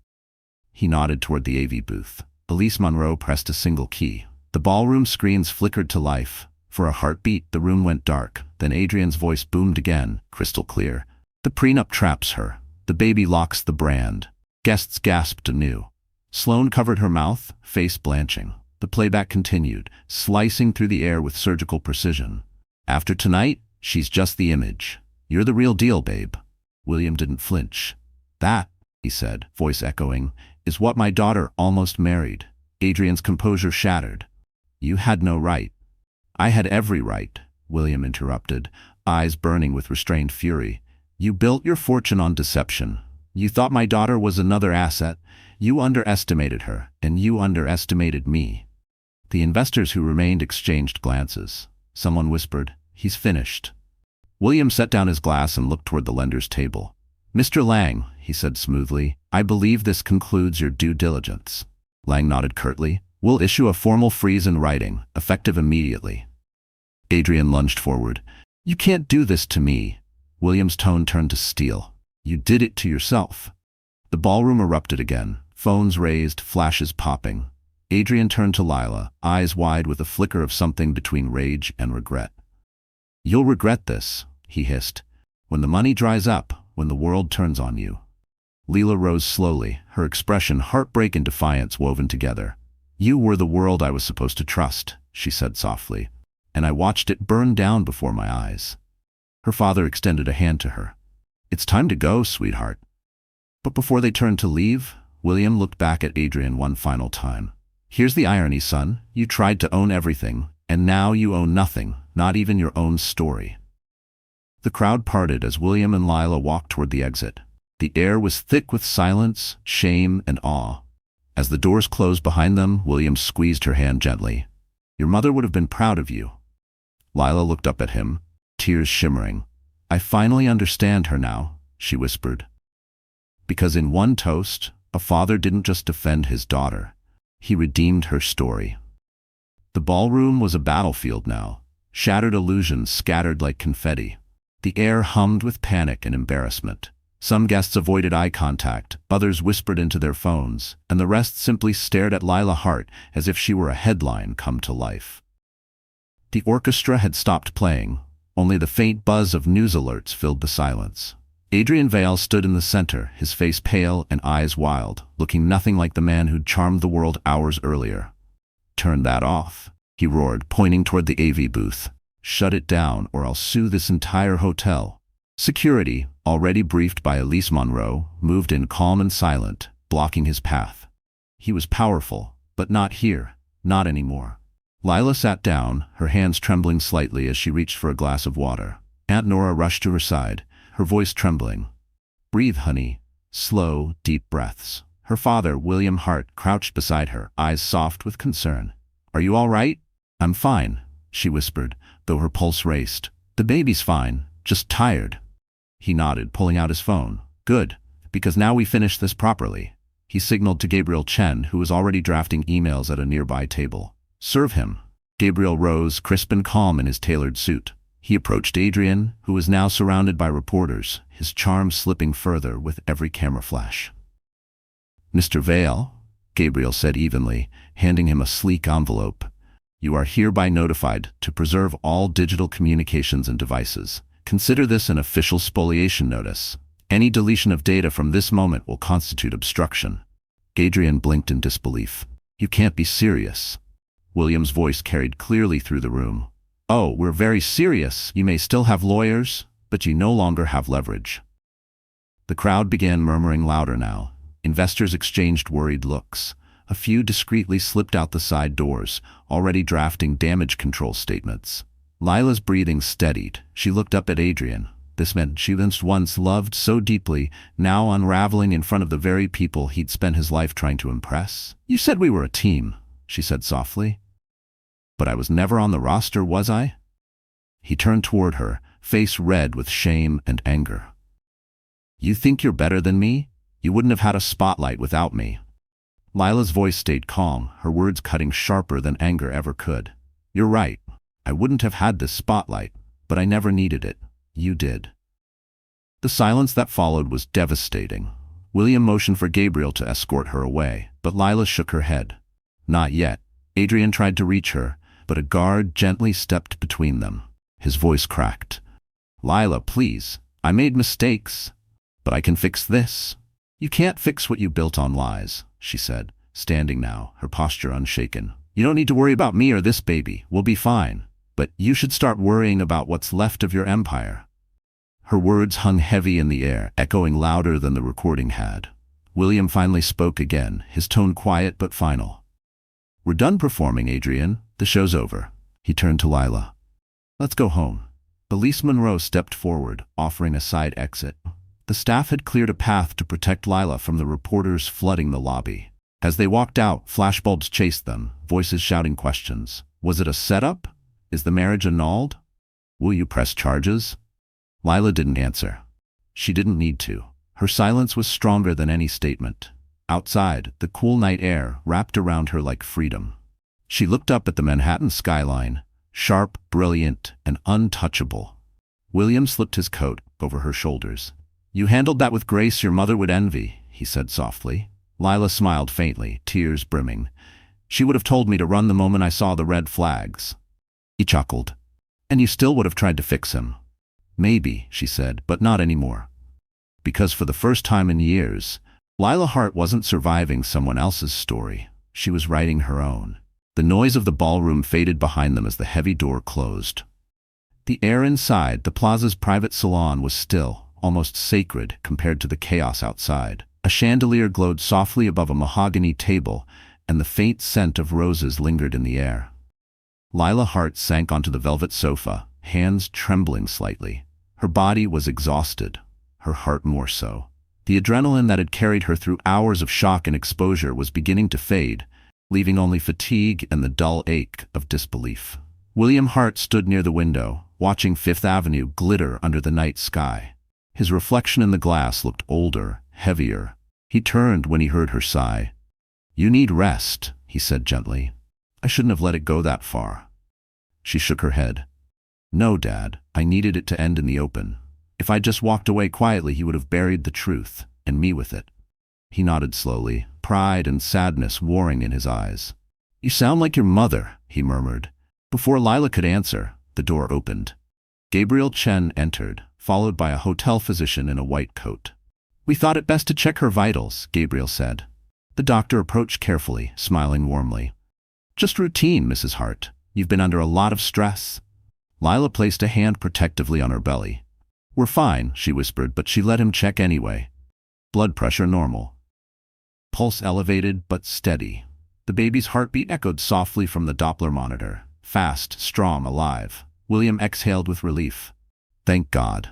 He nodded toward the AV booth. Elise Monroe pressed a single key. The ballroom screens flickered to life. For a heartbeat, the room went dark. Then Adrian's voice boomed again, crystal clear. The prenup traps her. The baby locks the brand. Guests gasped anew. Sloane covered her mouth, face blanching. The playback continued, slicing through the air with surgical precision. After tonight, she's just the image. You're the real deal, babe. William didn't flinch. That, he said, voice echoing, is what my daughter almost married. Adrian's composure shattered. You had no right. I had every right, William interrupted, eyes burning with restrained fury. You built your fortune on deception. You thought my daughter was another asset. You underestimated her, and you underestimated me. The investors who remained exchanged glances. Someone whispered, "He's finished." William set down his glass and looked toward the lender's table. "Mr. Lang," he said smoothly, "I believe this concludes your due diligence." Lang nodded curtly. "We'll issue a formal freeze in writing, effective immediately." Adrian lunged forward. "You can't do this to me." William's tone turned to steel. "You did it to yourself." The ballroom erupted again, phones raised, flashes popping. Adrian turned to Lila, eyes wide with a flicker of something between rage and regret. "You'll regret this," he hissed, "when the money dries up, when the world turns on you." Lila rose slowly, her expression heartbreak and defiance woven together. "You were the world I was supposed to trust," she said softly, "and I watched it burn down before my eyes." Her father extended a hand to her. "It's time to go, sweetheart." But before they turned to leave, William looked back at Adrian one final time. "Here's the irony, son. You tried to own everything, and now you own nothing, not even your own story." The crowd parted as William and Lila walked toward the exit. The air was thick with silence, shame, and awe. As the doors closed behind them, William squeezed her hand gently. "Your mother would have been proud of you." Lila looked up at him, tears shimmering. "I finally understand her now," she whispered. Because in one toast, a father didn't just defend his daughter. He redeemed her story. The ballroom was a battlefield now, shattered illusions scattered like confetti. The air hummed with panic and embarrassment. Some guests avoided eye contact, others whispered into their phones, and the rest simply stared at Lila Hart as if she were a headline come to life. The orchestra had stopped playing. Only the faint buzz of news alerts filled the silence. Adrian Vale stood in the center, his face pale and eyes wild, looking nothing like the man who'd charmed the world hours earlier. "Turn that off," he roared, pointing toward the AV booth. "Shut it down, or I'll sue this entire hotel." Security, already briefed by Elise Monroe, moved in calm and silent, blocking his path. He was powerful, but not here, not anymore. Lila sat down, her hands trembling slightly as she reached for a glass of water. Aunt Nora rushed to her side, her voice trembling. "Breathe, honey." Slow, deep breaths. Her father, William Hart, crouched beside her, eyes soft with concern. "Are you all right?" "I'm fine," she whispered, though her pulse raced. "The baby's fine, just tired." He nodded, pulling out his phone. "Good, because now we finish this properly." He signaled to Gabriel Chen, who was already drafting emails at a nearby table. "Serve him." Gabriel rose, crisp and calm in his tailored suit. He approached Adrian, who was now surrounded by reporters, his charm slipping further with every camera flash. "Mr. Vale," Gabriel said evenly, handing him a sleek envelope, "you are hereby notified to preserve all digital communications and devices. Consider this an official spoliation notice. Any deletion of data from this moment will constitute obstruction." Adrian blinked in disbelief. "You can't be serious." William's voice carried clearly through the room. "Oh, we're very serious. You may still have lawyers, but you no longer have leverage." The crowd began murmuring louder now. Investors exchanged worried looks. A few discreetly slipped out the side doors, already drafting damage control statements. Lila's breathing steadied. She looked up at Adrian. This meant she once loved so deeply, now unraveling in front of the very people he'd spent his life trying to impress. "You said we were a team," she said softly. "But I was never on the roster, was I?" He turned toward her, face red with shame and anger. You think you're better than me? You wouldn't have had a spotlight without me. Lila's voice stayed calm, her words cutting sharper than anger ever could. You're right. I wouldn't have had this spotlight, but I never needed it. You did. The silence that followed was devastating. William motioned for Gabriel to escort her away, but Lila shook her head. Not yet. Adrian tried to reach her, but a guard gently stepped between them. His voice cracked. Lila, please. I made mistakes, but I can fix this. You can't fix what you built on lies, she said, standing now, her posture unshaken. You don't need to worry about me or this baby. We'll be fine. But you should start worrying about what's left of your empire. Her words hung heavy in the air, echoing louder than the recording had. William finally spoke again, his tone quiet but final. We're done performing, Adrian. The show's over. He turned to Lila. Let's go home. Elise Monroe stepped forward, offering a side exit. The staff had cleared a path to protect Lila from the reporters flooding the lobby. As they walked out, flashbulbs chased them, voices shouting questions. Was it a setup? Is the marriage annulled? Will you press charges? Lila didn't answer. She didn't need to. Her silence was stronger than any statement. Outside, the cool night air wrapped around her like freedom. She looked up at the Manhattan skyline, sharp, brilliant, and untouchable. William slipped his coat over her shoulders. You handled that with grace your mother would envy, he said softly. Lila smiled faintly, tears brimming. She would have told me to run the moment I saw the red flags. He chuckled. And you still would have tried to fix him. Maybe, she said, but not anymore. Because for the first time in years, Lila Hart wasn't surviving someone else's story. She was writing her own. The noise of the ballroom faded behind them as the heavy door closed. The air inside the plaza's private salon was still, almost sacred compared to the chaos outside. A chandelier glowed softly above a mahogany table, and the faint scent of roses lingered in the air. Lila Hart sank onto the velvet sofa, hands trembling slightly. Her body was exhausted, her heart more so. The adrenaline that had carried her through hours of shock and exposure was beginning to fade, leaving only fatigue and the dull ache of disbelief. William Hart stood near the window, watching Fifth Avenue glitter under the night sky. His reflection in the glass looked older, heavier. He turned when he heard her sigh. You need rest, he said gently. I shouldn't have let it go that far. She shook her head. No, Dad, I needed it to end in the open. If I just walked away quietly, he would have buried the truth, and me with it. He nodded slowly, pride and sadness warring in his eyes. You sound like your mother, he murmured. Before Lila could answer, the door opened. Gabriel Chen entered, followed by a hotel physician in a white coat. We thought it best to check her vitals, Gabriel said. The doctor approached carefully, smiling warmly. Just routine, Mrs. Hart. You've been under a lot of stress. Lila placed a hand protectively on her belly. We're fine, she whispered, but she let him check anyway. Blood pressure normal. Pulse elevated but steady. The baby's heartbeat echoed softly from the Doppler monitor. Fast, strong, alive. William exhaled with relief. Thank God.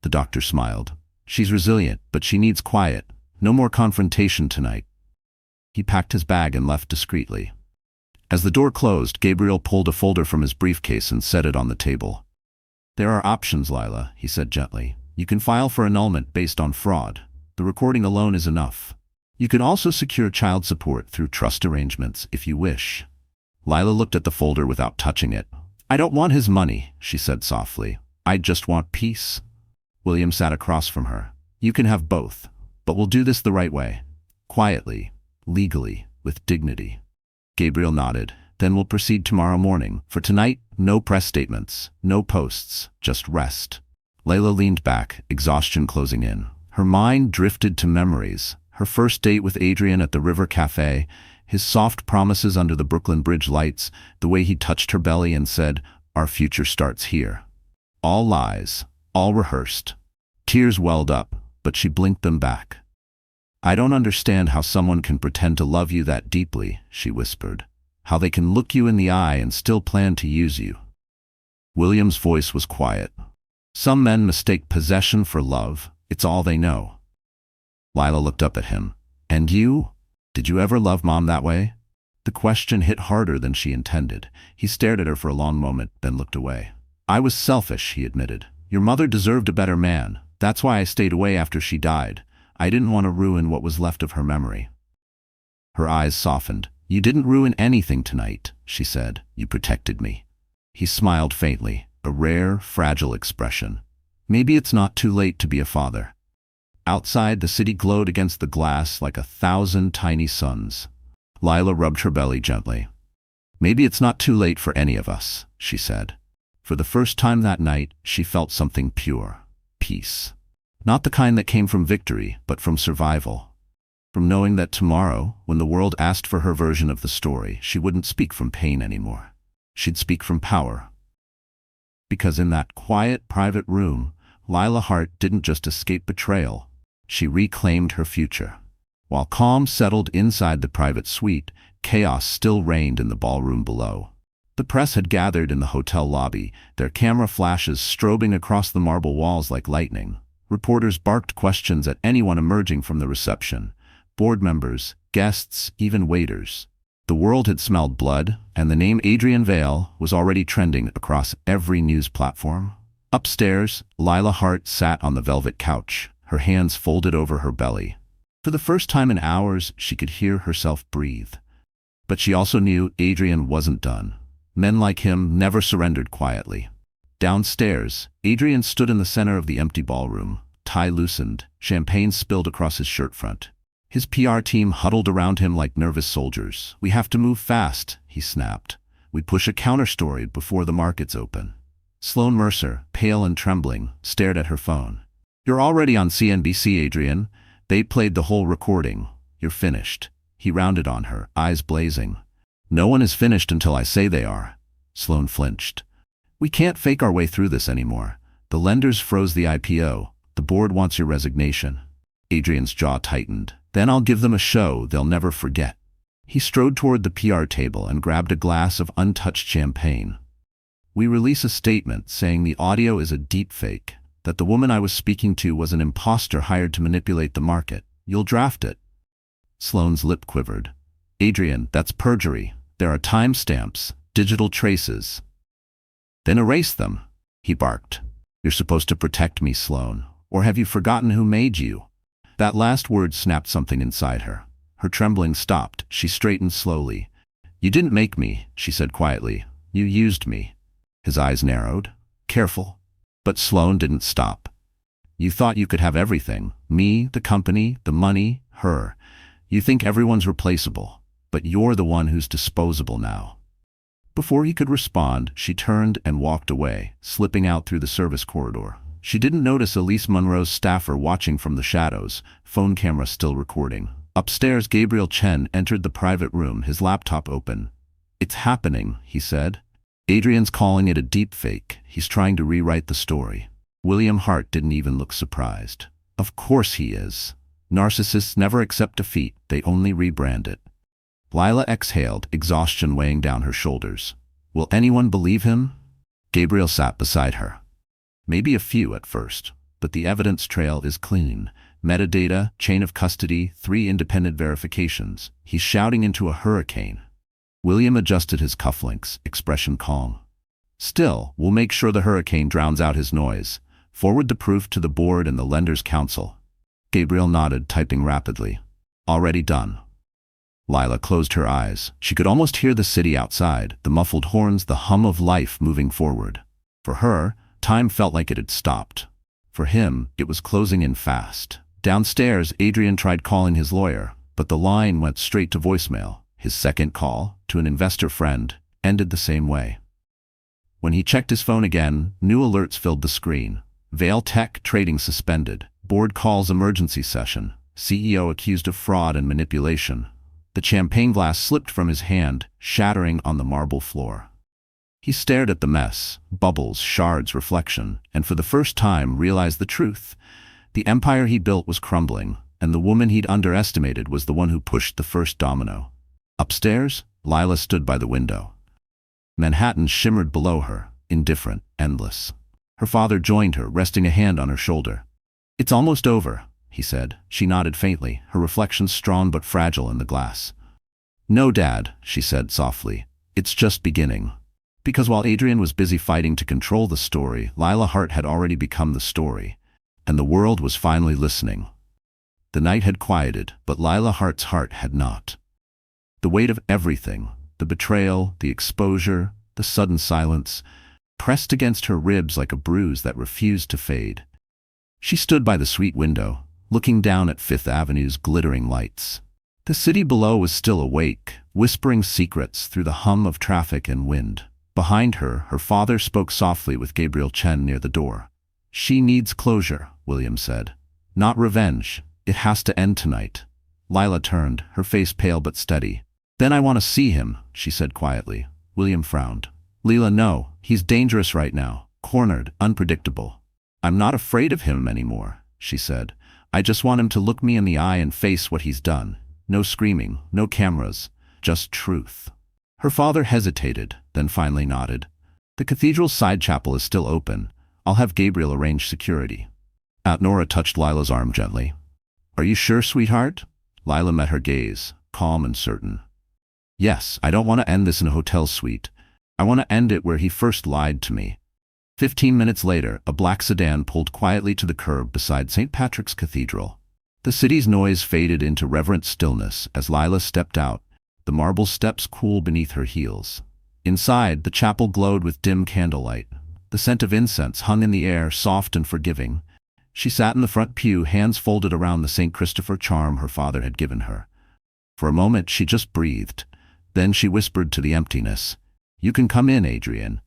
The doctor smiled. She's resilient, but she needs quiet. No more confrontation tonight. He packed his bag and left discreetly. As the door closed, Gabriel pulled a folder from his briefcase and set it on the table. There are options, Lila, he said gently. You can file for annulment based on fraud. The recording alone is enough. You can also secure child support through trust arrangements if you wish. Lila looked at the folder without touching it. I don't want his money, she said softly. I just want peace. William sat across from her. You can have both, but we'll do this the right way. Quietly, legally, with dignity. Gabriel nodded. Then we'll proceed tomorrow morning. For tonight, no press statements, no posts, just rest. Layla leaned back, exhaustion closing in. Her mind drifted to memories. Her first date with Adrian at the River Cafe, his soft promises under the Brooklyn Bridge lights, the way he touched her belly and said, "Our future starts here." All lies, all rehearsed. Tears welled up, but she blinked them back. I don't understand how someone can pretend to love you that deeply, she whispered. How they can look you in the eye and still plan to use you. William's voice was quiet. Some men mistake possession for love. It's all they know. Lila looked up at him. And you? Did you ever love Mom that way? The question hit harder than she intended. He stared at her for a long moment, then looked away. I was selfish, he admitted. Your mother deserved a better man. That's why I stayed away after she died. I didn't want to ruin what was left of her memory. Her eyes softened. You didn't ruin anything tonight, she said. You protected me. He smiled faintly, a rare, fragile expression. Maybe it's not too late to be a father. Outside, the city glowed against the glass like 1,000 tiny suns. Lila rubbed her belly gently. Maybe it's not too late for any of us, she said. For the first time that night, she felt something pure. Peace. Not the kind that came from victory, but from survival. From knowing that tomorrow, when the world asked for her version of the story, she wouldn't speak from pain anymore. She'd speak from power. Because in that quiet, private room, Lila Hart didn't just escape betrayal. She reclaimed her future. While calm settled inside the private suite, chaos still reigned in the ballroom below. The press had gathered in the hotel lobby, their camera flashes strobing across the marble walls like lightning. Reporters barked questions at anyone emerging from the reception. Board members, guests, even waiters. The world had smelled blood, and the name Adrian Vale was already trending across every news platform. Upstairs, Lila Hart sat on the velvet couch, her hands folded over her belly. For the first time in hours, she could hear herself breathe. But she also knew Adrian wasn't done. Men like him never surrendered quietly. Downstairs, Adrian stood in the center of the empty ballroom, tie loosened, champagne spilled across his shirt front. His PR team huddled around him like nervous soldiers. We have to move fast, he snapped. We push a counterstory before the markets open. Sloane Mercer, pale and trembling, stared at her phone. You're already on CNBC, Adrian. They played the whole recording. You're finished. He rounded on her, eyes blazing. No one is finished until I say they are. Sloane flinched. We can't fake our way through this anymore. The lenders froze the IPO. The board wants your resignation. Adrian's jaw tightened. Then I'll give them a show they'll never forget. He strode toward the PR table and grabbed a glass of untouched champagne. We release a statement saying the audio is a deep fake, that the woman I was speaking to was an imposter hired to manipulate the market. You'll draft it. Sloane's lip quivered. Adrian, that's perjury. There are timestamps, digital traces. Then erase them, he barked. You're supposed to protect me, Sloane. Or have you forgotten who made you? That last word snapped something inside her. Her trembling stopped. She straightened slowly. You didn't make me, she said quietly. You used me. His eyes narrowed. Careful. But Sloane didn't stop. You thought you could have everything. Me, the company, the money, her. You think everyone's replaceable. But you're the one who's disposable now. Before he could respond, she turned and walked away, slipping out through the service corridor. She didn't notice Elise Munro's staffer watching from the shadows, phone camera still recording. Upstairs, Gabriel Chen entered the private room, his laptop open. It's happening, he said. Adrian's calling it a deepfake. He's trying to rewrite the story. William Hart didn't even look surprised. Of course he is. Narcissists never accept defeat, they only rebrand it. Lila exhaled, exhaustion weighing down her shoulders. Will anyone believe him? Gabriel sat beside her. Maybe a few at first, but the evidence trail is clean. Metadata, chain of custody, 3 independent verifications. He's shouting into a hurricane. William adjusted his cufflinks, expression calm. Still, we'll make sure the hurricane drowns out his noise. Forward the proof to the board and the lenders' council. Gabriel nodded, typing rapidly. Already done. Lila closed her eyes. She could almost hear the city outside, the muffled horns, the hum of life moving forward. For her, time felt like it had stopped. For him, it was closing in fast. Downstairs, Adrian tried calling his lawyer, but the line went straight to voicemail. His second call, to an investor friend, ended the same way. When he checked his phone again, new alerts filled the screen. Vale Tech trading suspended. Board calls emergency session. CEO accused of fraud and manipulation. The champagne glass slipped from his hand, shattering on the marble floor. He stared at the mess, bubbles, shards, reflection, and for the first time realized the truth. The empire he built was crumbling, and the woman he'd underestimated was the one who pushed the first domino. Upstairs, Lila stood by the window. Manhattan shimmered below her, indifferent, endless. Her father joined her, resting a hand on her shoulder. It's almost over, he said. She nodded faintly, her reflection strong but fragile in the glass. No, Dad, she said softly. It's just beginning. Because while Adrian was busy fighting to control the story, Lila Hart had already become the story, and the world was finally listening. The night had quieted, but Lila Hart's heart had not. The weight of everything, the betrayal, the exposure, the sudden silence, pressed against her ribs like a bruise that refused to fade. She stood by the suite window, looking down at Fifth Avenue's glittering lights. The city below was still awake, whispering secrets through the hum of traffic and wind. Behind her, her father spoke softly with Gabriel Chen near the door. "She needs closure," William said. "Not revenge. It has to end tonight." Lila turned, her face pale but steady. "Then I want to see him," she said quietly. William frowned. "Lila, no. He's dangerous right now. Cornered, unpredictable." "I'm not afraid of him anymore," she said. "I just want him to look me in the eye and face what he's done. No screaming, no cameras, just truth." Her father hesitated, then finally nodded. "The cathedral's side chapel is still open. I'll have Gabriel arrange security." Nora touched Lila's arm gently. "Are you sure, sweetheart?" Lila met her gaze, calm and certain. "Yes, I don't want to end this in a hotel suite. I want to end it where he first lied to me." 15 minutes later, a black sedan pulled quietly to the curb beside St. Patrick's Cathedral. The city's noise faded into reverent stillness as Lila stepped out, the marble steps cool beneath her heels. Inside, the chapel glowed with dim candlelight. The scent of incense hung in the air, soft and forgiving. She sat in the front pew, hands folded around the St. Christopher charm her father had given her. For a moment, she just breathed. Then she whispered to the emptiness, "You can come in, Adrian."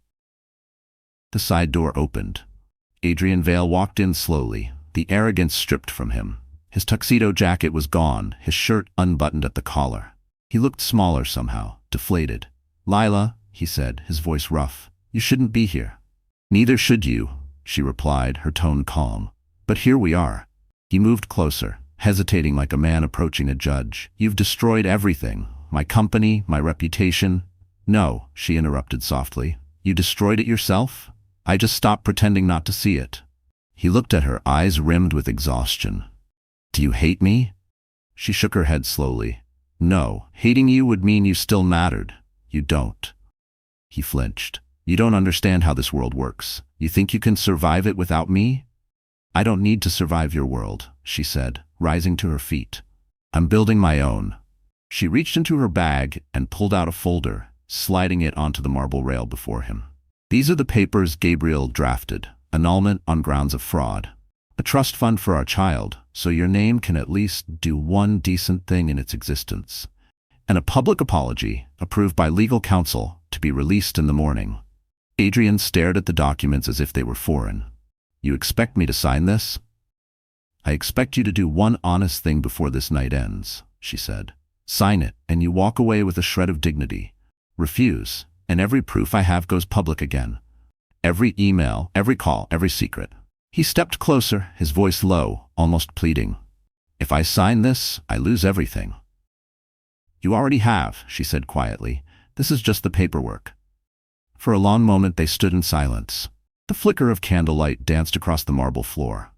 The side door opened. Adrian Vale walked in slowly, the arrogance stripped from him. His tuxedo jacket was gone, his shirt unbuttoned at the collar. He looked smaller somehow, deflated. "Lila," he said, his voice rough, "you shouldn't be here." "Neither should you," she replied, her tone calm. "But here we are." He moved closer, hesitating like a man approaching a judge. "You've destroyed everything. My company, my reputation." "No," she interrupted softly. "You destroyed it yourself? I just stopped pretending not to see it." He looked at her, eyes rimmed with exhaustion. "Do you hate me?" She shook her head slowly. "No, hating you would mean you still mattered. You don't." He flinched. "You don't understand how this world works. You think you can survive it without me?" "I don't need to survive your world," she said, rising to her feet. "I'm building my own." She reached into her bag and pulled out a folder, sliding it onto the marble rail before him. "These are the papers Gabriel drafted. Annulment on grounds of fraud. A trust fund for our child, so your name can at least do one decent thing in its existence. And a public apology, approved by legal counsel, to be released in the morning." Adrian stared at the documents as if they were foreign. "You expect me to sign this?" "I expect you to do one honest thing before this night ends," she said. "Sign it, and you walk away with a shred of dignity. Refuse, and every proof I have goes public again. Every email, every call, every secret." He stepped closer, his voice low, almost pleading. "If I sign this, I lose everything." "You already have," she said quietly. "This is just the paperwork." For a long moment they stood in silence. The flicker of candlelight danced across the marble floor.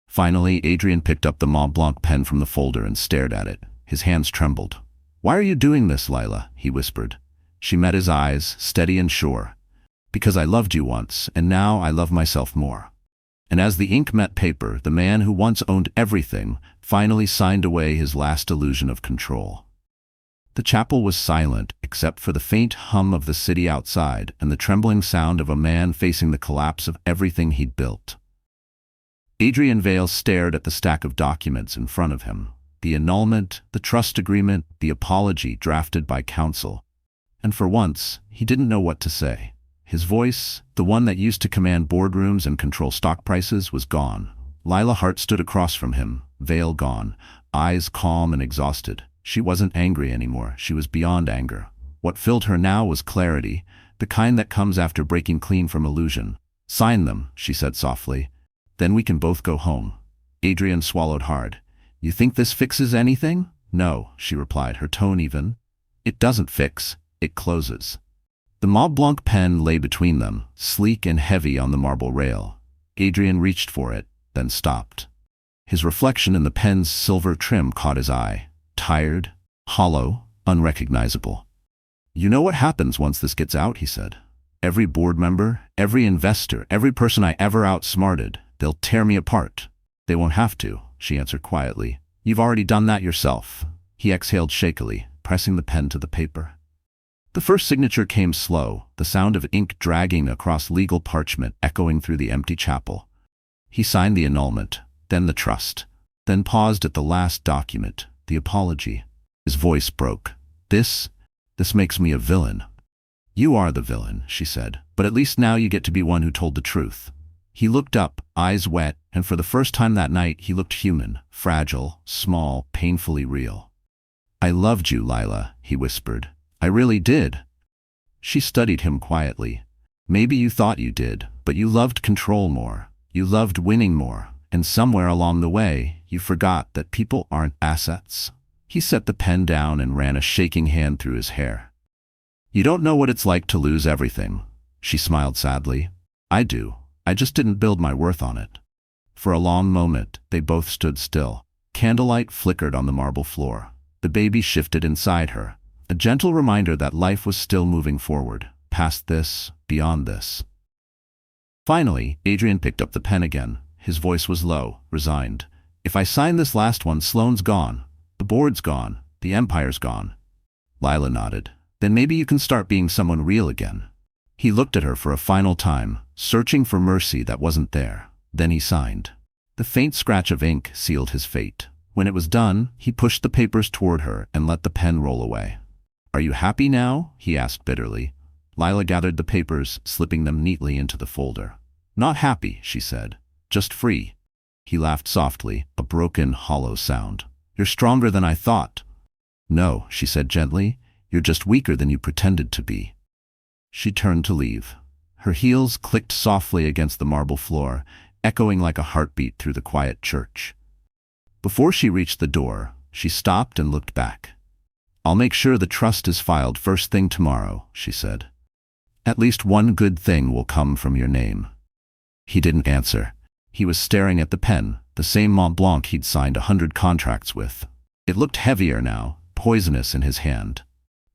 Finally, Adrian picked up the Mont Blanc pen from the folder and stared at it. His hands trembled. "Why are you doing this, Lila?" he whispered. She met his eyes, steady and sure. "Because I loved you once, and now I love myself more." And as the ink met paper, the man who once owned everything finally signed away his last illusion of control. The chapel was silent, except for the faint hum of the city outside and the trembling sound of a man facing the collapse of everything he'd built. Adrian Vale stared at the stack of documents in front of him. The annulment, the trust agreement, the apology drafted by counsel. And for once, he didn't know what to say. His voice, the one that used to command boardrooms and control stock prices, was gone. Lila Hart stood across from him, veil gone, eyes calm and exhausted. She wasn't angry anymore, she was beyond anger. What filled her now was clarity, the kind that comes after breaking clean from illusion. "Sign them," she said softly. "Then we can both go home." Adrian swallowed hard. "You think this fixes anything?" "No," she replied, her tone even. "It doesn't fix, it closes." The Mont Blanc pen lay between them, sleek and heavy on the marble rail. Adrian reached for it, then stopped. His reflection in the pen's silver trim caught his eye. Tired, hollow, unrecognizable. "You know what happens once this gets out," he said. Every board member, every investor, every person I ever outsmarted, they'll tear me apart. They won't have to, she answered quietly. You've already done that yourself. He exhaled shakily, pressing the pen to the paper. The first signature came slow, the sound of ink dragging across legal parchment echoing through the empty chapel. He signed the annulment, then the trust, then paused at the last document, the apology. His voice broke. This makes me a villain. You are the villain, she said, but at least now you get to be one who told the truth. He looked up, eyes wet, and for the first time that night he looked human, fragile, small, painfully real. I loved you, Lila, he whispered. I really did. She studied him quietly. Maybe you thought you did, but you loved control more. You loved winning more, and somewhere along the way, you forgot that people aren't assets. He set the pen down and ran a shaking hand through his hair. You don't know what it's like to lose everything, she smiled sadly. I do. I just didn't build my worth on it. For a long moment, they both stood still. Candlelight flickered on the marble floor. The baby shifted inside her, a gentle reminder that life was still moving forward, past this, beyond this. Finally, Adrian picked up the pen again. His voice was low, resigned. If I sign this last one, Sloane's gone. The board's gone. The empire's gone. Lila nodded. Then maybe you can start being someone real again. He looked at her for a final time, searching for mercy that wasn't there. Then he signed. The faint scratch of ink sealed his fate. When it was done, he pushed the papers toward her and let the pen roll away. Are you happy now? He asked bitterly. Lila gathered the papers, slipping them neatly into the folder. Not happy, she said. Just free. He laughed softly, a broken, hollow sound. You're stronger than I thought. No, she said gently. You're just weaker than you pretended to be. She turned to leave. Her heels clicked softly against the marble floor, echoing like a heartbeat through the quiet church. Before she reached the door, she stopped and looked back. I'll make sure the trust is filed first thing tomorrow, she said. At least one good thing will come from your name. He didn't answer. He was staring at the pen, the same Mont Blanc he'd signed 100 contracts with. It looked heavier now, poisonous in his hand.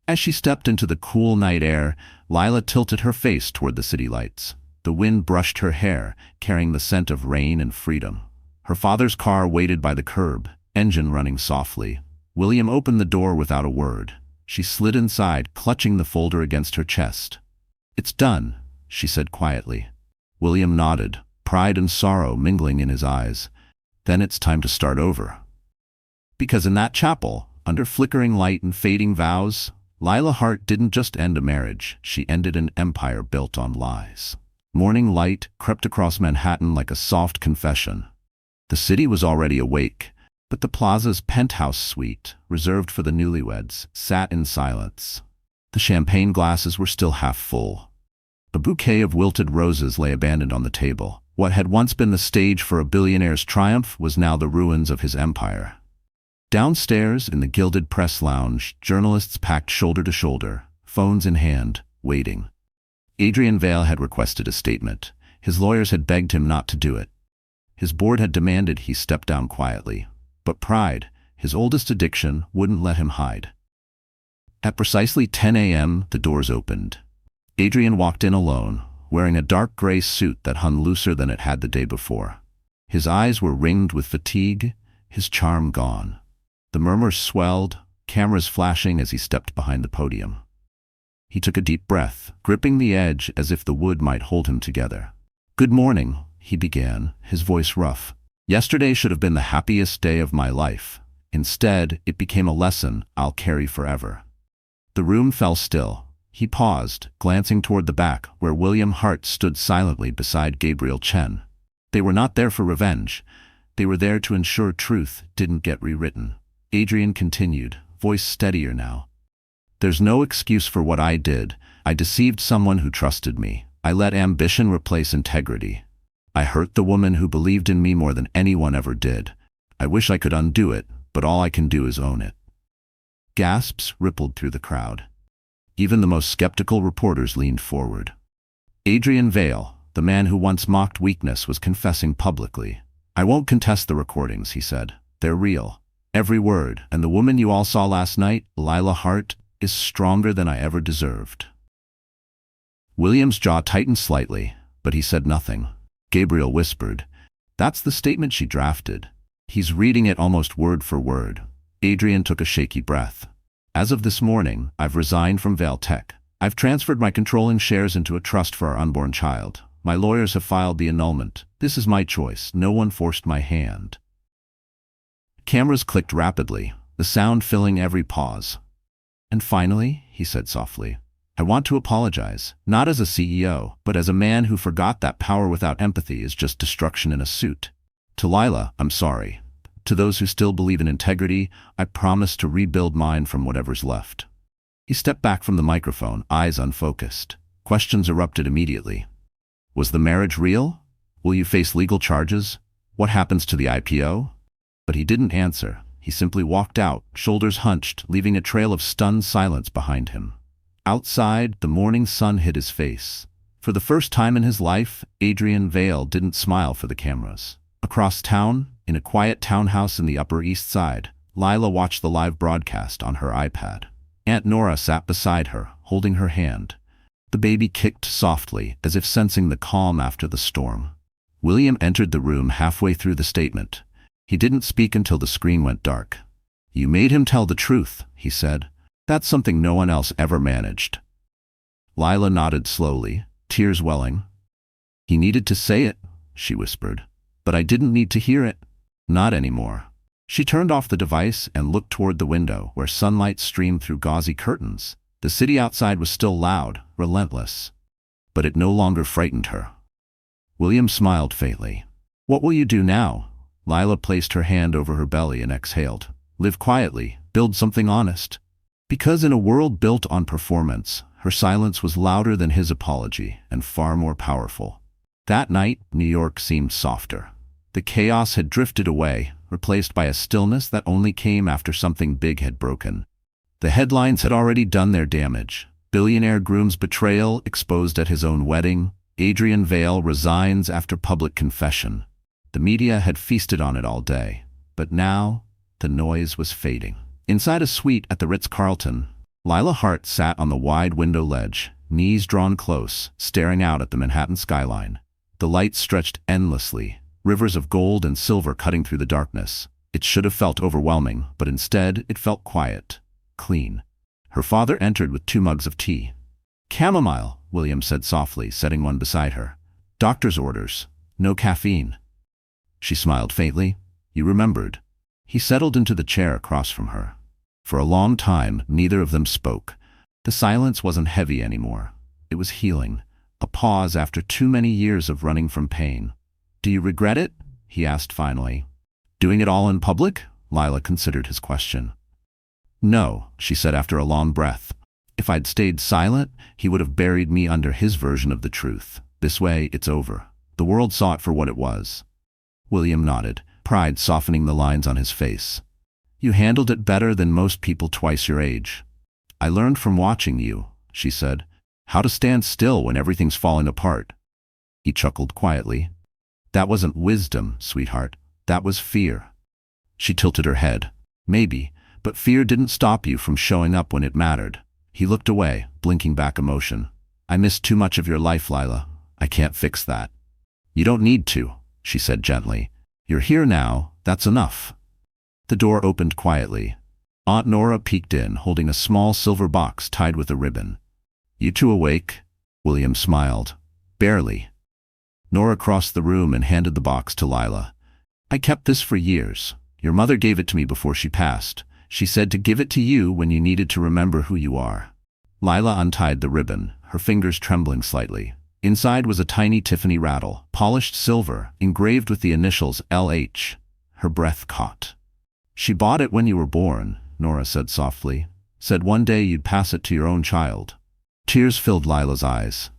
As she stepped into the cool night air, Lila tilted her face toward the city lights. The wind brushed her hair, carrying the scent of rain and freedom. Her father's car waited by the curb, engine running softly. William opened the door without a word. She slid inside, clutching the folder against her chest. It's done, she said quietly. William nodded, pride and sorrow mingling in his eyes. Then it's time to start over. Because in that chapel, under flickering light and fading vows, Lila Hart didn't just end a marriage, she ended an empire built on lies. Morning light crept across Manhattan like a soft confession. The city was already awake, but the plaza's penthouse suite, reserved for the newlyweds, sat in silence. The champagne glasses were still half full. A bouquet of wilted roses lay abandoned on the table. What had once been the stage for a billionaire's triumph was now the ruins of his empire. Downstairs, in the gilded press lounge, journalists packed shoulder to shoulder, phones in hand, waiting. Adrian Vale had requested a statement. His lawyers had begged him not to do it. His board had demanded he step down quietly. But pride, his oldest addiction, wouldn't let him hide. At precisely 10 a.m., the doors opened. Adrian walked in alone, wearing a dark gray suit that hung looser than it had the day before. His eyes were ringed with fatigue, his charm gone. The murmurs swelled, cameras flashing as he stepped behind the podium. He took a deep breath, gripping the edge as if the wood might hold him together. Good morning, he began, his voice rough. Yesterday should have been the happiest day of my life. Instead, it became a lesson I'll carry forever. The room fell still. He paused, glancing toward the back, where William Hart stood silently beside Gabriel Chen. They were not there for revenge. They were there to ensure truth didn't get rewritten. Adrian continued, voice steadier now. There's no excuse for what I did. I deceived someone who trusted me. I let ambition replace integrity. I hurt the woman who believed in me more than anyone ever did. I wish I could undo it, but all I can do is own it. Gasps rippled through the crowd. Even the most skeptical reporters leaned forward. Adrian Vale, the man who once mocked weakness, was confessing publicly. I won't contest the recordings, he said. They're real. Every word, and the woman you all saw last night, Lila Hart, is stronger than I ever deserved. William's jaw tightened slightly, but he said nothing. Gabriel whispered, "That's the statement she drafted. He's reading it almost word for word." Adrian took a shaky breath. "As of this morning, I've resigned from Vale Tech. I've transferred my controlling shares into a trust for our unborn child. My lawyers have filed the annulment. This is my choice. No one forced my hand." Cameras clicked rapidly, the sound filling every pause. "And finally," he said softly, "I want to apologize, not as a CEO, but as a man who forgot that power without empathy is just destruction in a suit. To Lila, I'm sorry. To those who still believe in integrity, I promise to rebuild mine from whatever's left." He stepped back from the microphone, eyes unfocused. Questions erupted immediately. Was the marriage real? Will you face legal charges? What happens to the IPO? But he didn't answer. He simply walked out, shoulders hunched, leaving a trail of stunned silence behind him. Outside, the morning sun hit his face. For the first time in his life, Adrian Vale didn't smile for the cameras. Across town, in a quiet townhouse in the Upper East Side, Lila watched the live broadcast on her iPad. Aunt Nora sat beside her, holding her hand. The baby kicked softly, as if sensing the calm after the storm. William entered the room halfway through the statement. He didn't speak until the screen went dark. "You made him tell the truth," he said. "That's something no one else ever managed." Lila nodded slowly, tears welling. "He needed to say it," she whispered. "But I didn't need to hear it. Not anymore." She turned off the device and looked toward the window, where sunlight streamed through gauzy curtains. The city outside was still loud, relentless. But it no longer frightened her. William smiled faintly. "What will you do now?" Lila placed her hand over her belly and exhaled. "Live quietly, build something honest." Because in a world built on performance, her silence was louder than his apology and far more powerful. That night, New York seemed softer. The chaos had drifted away, replaced by a stillness that only came after something big had broken. The headlines had already done their damage. Billionaire groom's betrayal exposed at his own wedding. Adrian Vale resigns after public confession. The media had feasted on it all day. But now, the noise was fading. Inside a suite at the Ritz-Carlton, Lila Hart sat on the wide window ledge, knees drawn close, staring out at the Manhattan skyline. The lights stretched endlessly, rivers of gold and silver cutting through the darkness. It should have felt overwhelming, but instead it felt quiet, clean. Her father entered with 2 mugs of tea. "Chamomile," William said softly, setting one beside her. "Doctor's orders. No caffeine." She smiled faintly. "You remembered." He settled into the chair across from her. For a long time, neither of them spoke. The silence wasn't heavy anymore. It was healing, a pause after too many years of running from pain. "Do you regret it?" he asked finally. "Doing it all in public?" Lila considered his question. "No," she said after a long breath. "If I'd stayed silent, he would have buried me under his version of the truth. This way, it's over. The world saw it for what it was." William nodded, pride softening the lines on his face. "You handled it better than most people twice your age." "I learned from watching you," she said. "How to stand still when everything's falling apart." He chuckled quietly. "That wasn't wisdom, sweetheart. That was fear." She tilted her head. "Maybe, but fear didn't stop you from showing up when it mattered." He looked away, blinking back emotion. "I missed too much of your life, Lila. I can't fix that." "You don't need to," she said gently. "You're here now. That's enough." The door opened quietly. Aunt Nora peeked in, holding a small silver box tied with a ribbon. "You two awake?" William smiled. "Barely." Nora crossed the room and handed the box to Lila. "I kept this for years. Your mother gave it to me before she passed. She said to give it to you when you needed to remember who you are." Lila untied the ribbon, her fingers trembling slightly. Inside was a tiny Tiffany rattle, polished silver, engraved with the initials LH. Her breath caught. "She bought it when you were born," Nora said softly. "Said one day you'd pass it to your own child." Tears filled Lila's eyes.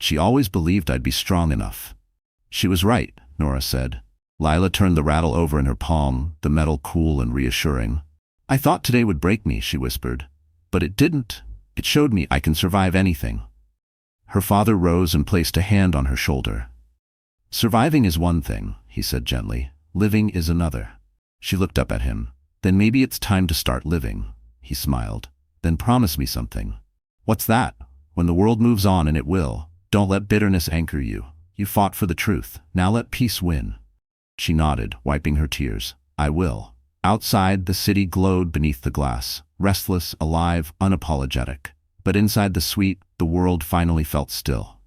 "She always believed I'd be strong enough." "She was right," Nora said. Lila turned the rattle over in her palm, the metal cool and reassuring. "I thought today would break me," she whispered. "But it didn't. It showed me I can survive anything." Her father rose and placed a hand on her shoulder. "Surviving is one thing," he said gently. "Living is another." She looked up at him. "Then maybe it's time to start living." He smiled. "Then promise me something." "What's that?" When the world moves on, and it will, don't let bitterness anchor you. You fought for the truth. Now let peace win. She nodded, wiping her tears. I will. Outside, the city glowed beneath the glass, restless, alive, unapologetic. But inside the suite, the world finally felt still.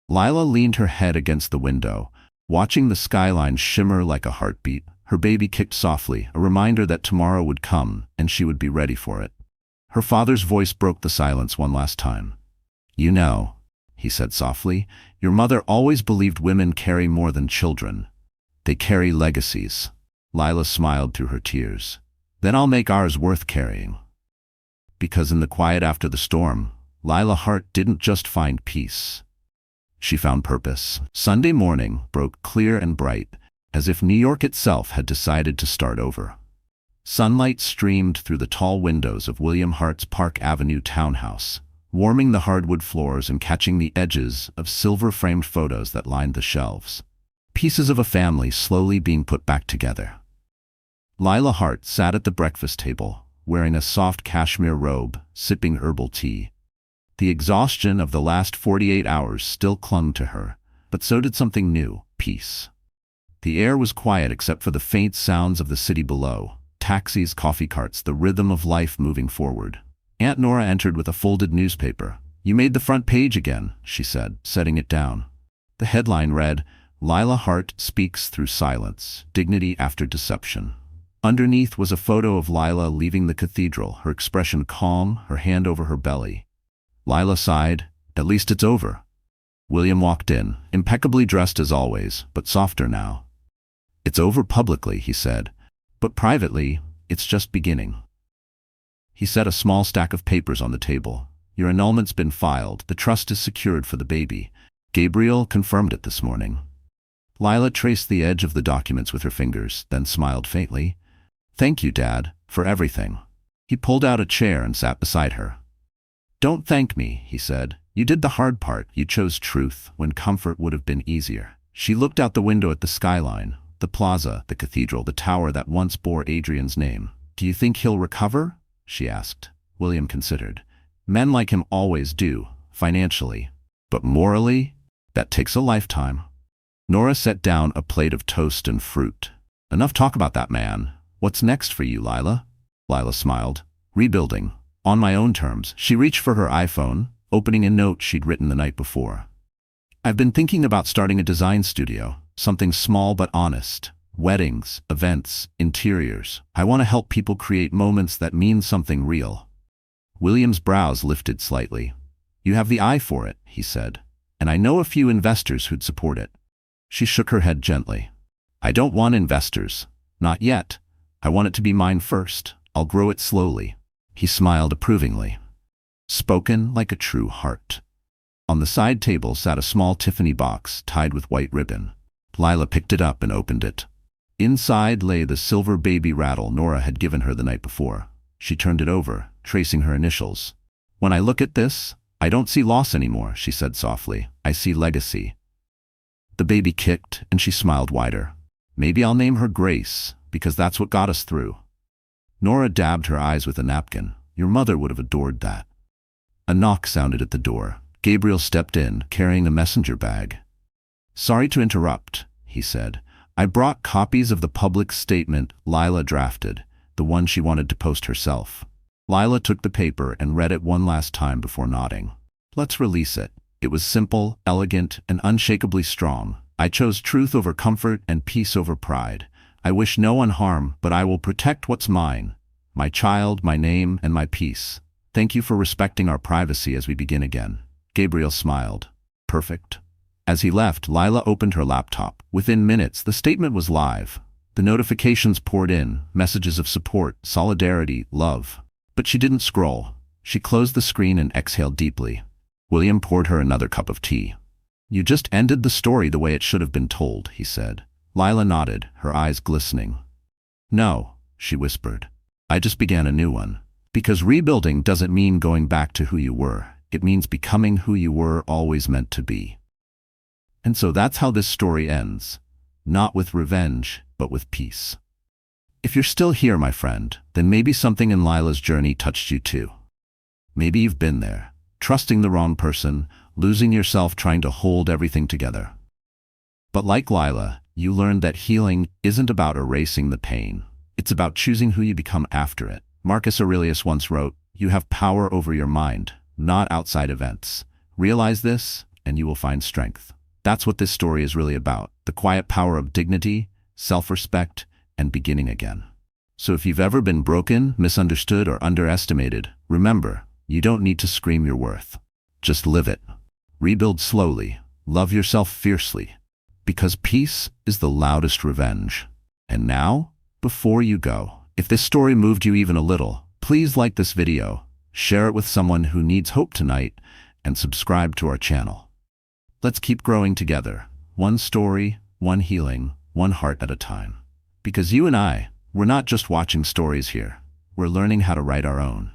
Lila leaned her head against the window, watching the skyline shimmer like a heartbeat. Her baby kicked softly, a reminder that tomorrow would come, and she would be ready for it. Her father's voice broke the silence one last time. You know, he said softly, your mother always believed women carry more than children. They carry legacies. Lila smiled through her tears. Then I'll make ours worth carrying. Because in the quiet after the storm, Lila Hart didn't just find peace. She found purpose. Sunday morning broke clear and bright, as if New York itself had decided to start over. Sunlight streamed through the tall windows of William Hart's Park Avenue townhouse, warming the hardwood floors and catching the edges of silver-framed photos that lined the shelves. Pieces of a family slowly being put back together. Lila Hart sat at the breakfast table, wearing a soft cashmere robe, sipping herbal tea. The exhaustion of the last 48 hours still clung to her, but so did something new, peace. The air was quiet except for the faint sounds of the city below, taxis, coffee carts, the rhythm of life moving forward. Aunt Nora entered with a folded newspaper. You made the front page again, she said, setting it down. The headline read, Lila Hart speaks through silence, dignity after deception. Underneath was a photo of Lila leaving the cathedral, her expression calm, her hand over her belly. Lila sighed. At least it's over. William walked in, impeccably dressed as always, but softer now. It's over publicly, he said, but privately, it's just beginning. He set a small stack of papers on the table. Your annulment's been filed. The trust is secured for the baby. Gabriel confirmed it this morning. Lila traced the edge of the documents with her fingers, then smiled faintly. Thank you, Dad, for everything. He pulled out a chair and sat beside her. Don't thank me, he said. You did the hard part. You chose truth when comfort would have been easier. She looked out the window at the skyline, the plaza, the cathedral, the tower that once bore Adrian's name. Do you think he'll recover? She asked. William considered. Men like him always do, financially. But morally, that takes a lifetime. Nora set down a plate of toast and fruit. Enough talk about that man. What's next for you, Lila? Lila smiled. Rebuilding. On my own terms. She reached for her iPhone, opening a note she'd written the night before. I've been thinking about starting a design studio, something small but honest. Weddings, events, interiors. I want to help people create moments that mean something real. William's brows lifted slightly. You have the eye for it, he said, and I know a few investors who'd support it. She shook her head gently. I don't want investors. Not yet. I want it to be mine first. I'll grow it slowly. He smiled approvingly. Spoken like a true heart. On the side table sat a small Tiffany box tied with white ribbon. Lila picked it up and opened it. Inside lay the silver baby rattle Nora had given her the night before. She turned it over, tracing her initials. When I look at this, I don't see loss anymore, she said softly. I see legacy. The baby kicked, and she smiled wider. Maybe I'll name her Grace, because that's what got us through. Nora dabbed her eyes with a napkin. Your mother would have adored that. A knock sounded at the door. Gabriel stepped in, carrying a messenger bag. Sorry to interrupt, he said. I brought copies of the public statement Lila drafted, the one she wanted to post herself. Lila took the paper and read it one last time before nodding. Let's release it. It was simple, elegant, and unshakably strong. I chose truth over comfort and peace over pride. I wish no one harm, but I will protect what's mine. My child, my name, and my peace. Thank you for respecting our privacy as we begin again. Gabriel smiled. Perfect. As he left, Lila opened her laptop. Within minutes, the statement was live. The notifications poured in, messages of support, solidarity, love. But she didn't scroll. She closed the screen and exhaled deeply. William poured her another cup of tea. You just ended the story the way it should have been told, he said. Lila nodded, her eyes glistening. No, she whispered. I just began a new one. Because rebuilding doesn't mean going back to who you were. It means becoming who you were always meant to be. And so that's how this story ends. Not with revenge, but with peace. If you're still here, my friend, then maybe something in Lila's journey touched you too. Maybe you've been there. trusting the wrong person, losing yourself trying to hold everything together. But like Lila, you learned that healing isn't about erasing the pain. It's about choosing who you become after it. Marcus Aurelius once wrote, "You have power over your mind, not outside events. Realize this, and you will find strength." That's what this story is really about, the quiet power of dignity, self-respect, and beginning again. So if you've ever been broken, misunderstood, or underestimated, remember, you don't need to scream your worth. Just live it. Rebuild slowly. Love yourself fiercely. Because peace is the loudest revenge. And now, before you go, if this story moved you even a little, please like this video, share it with someone who needs hope tonight, and subscribe to our channel. Let's keep growing together. One story, one healing, one heart at a time. Because you and I, we're not just watching stories here. We're learning how to write our own.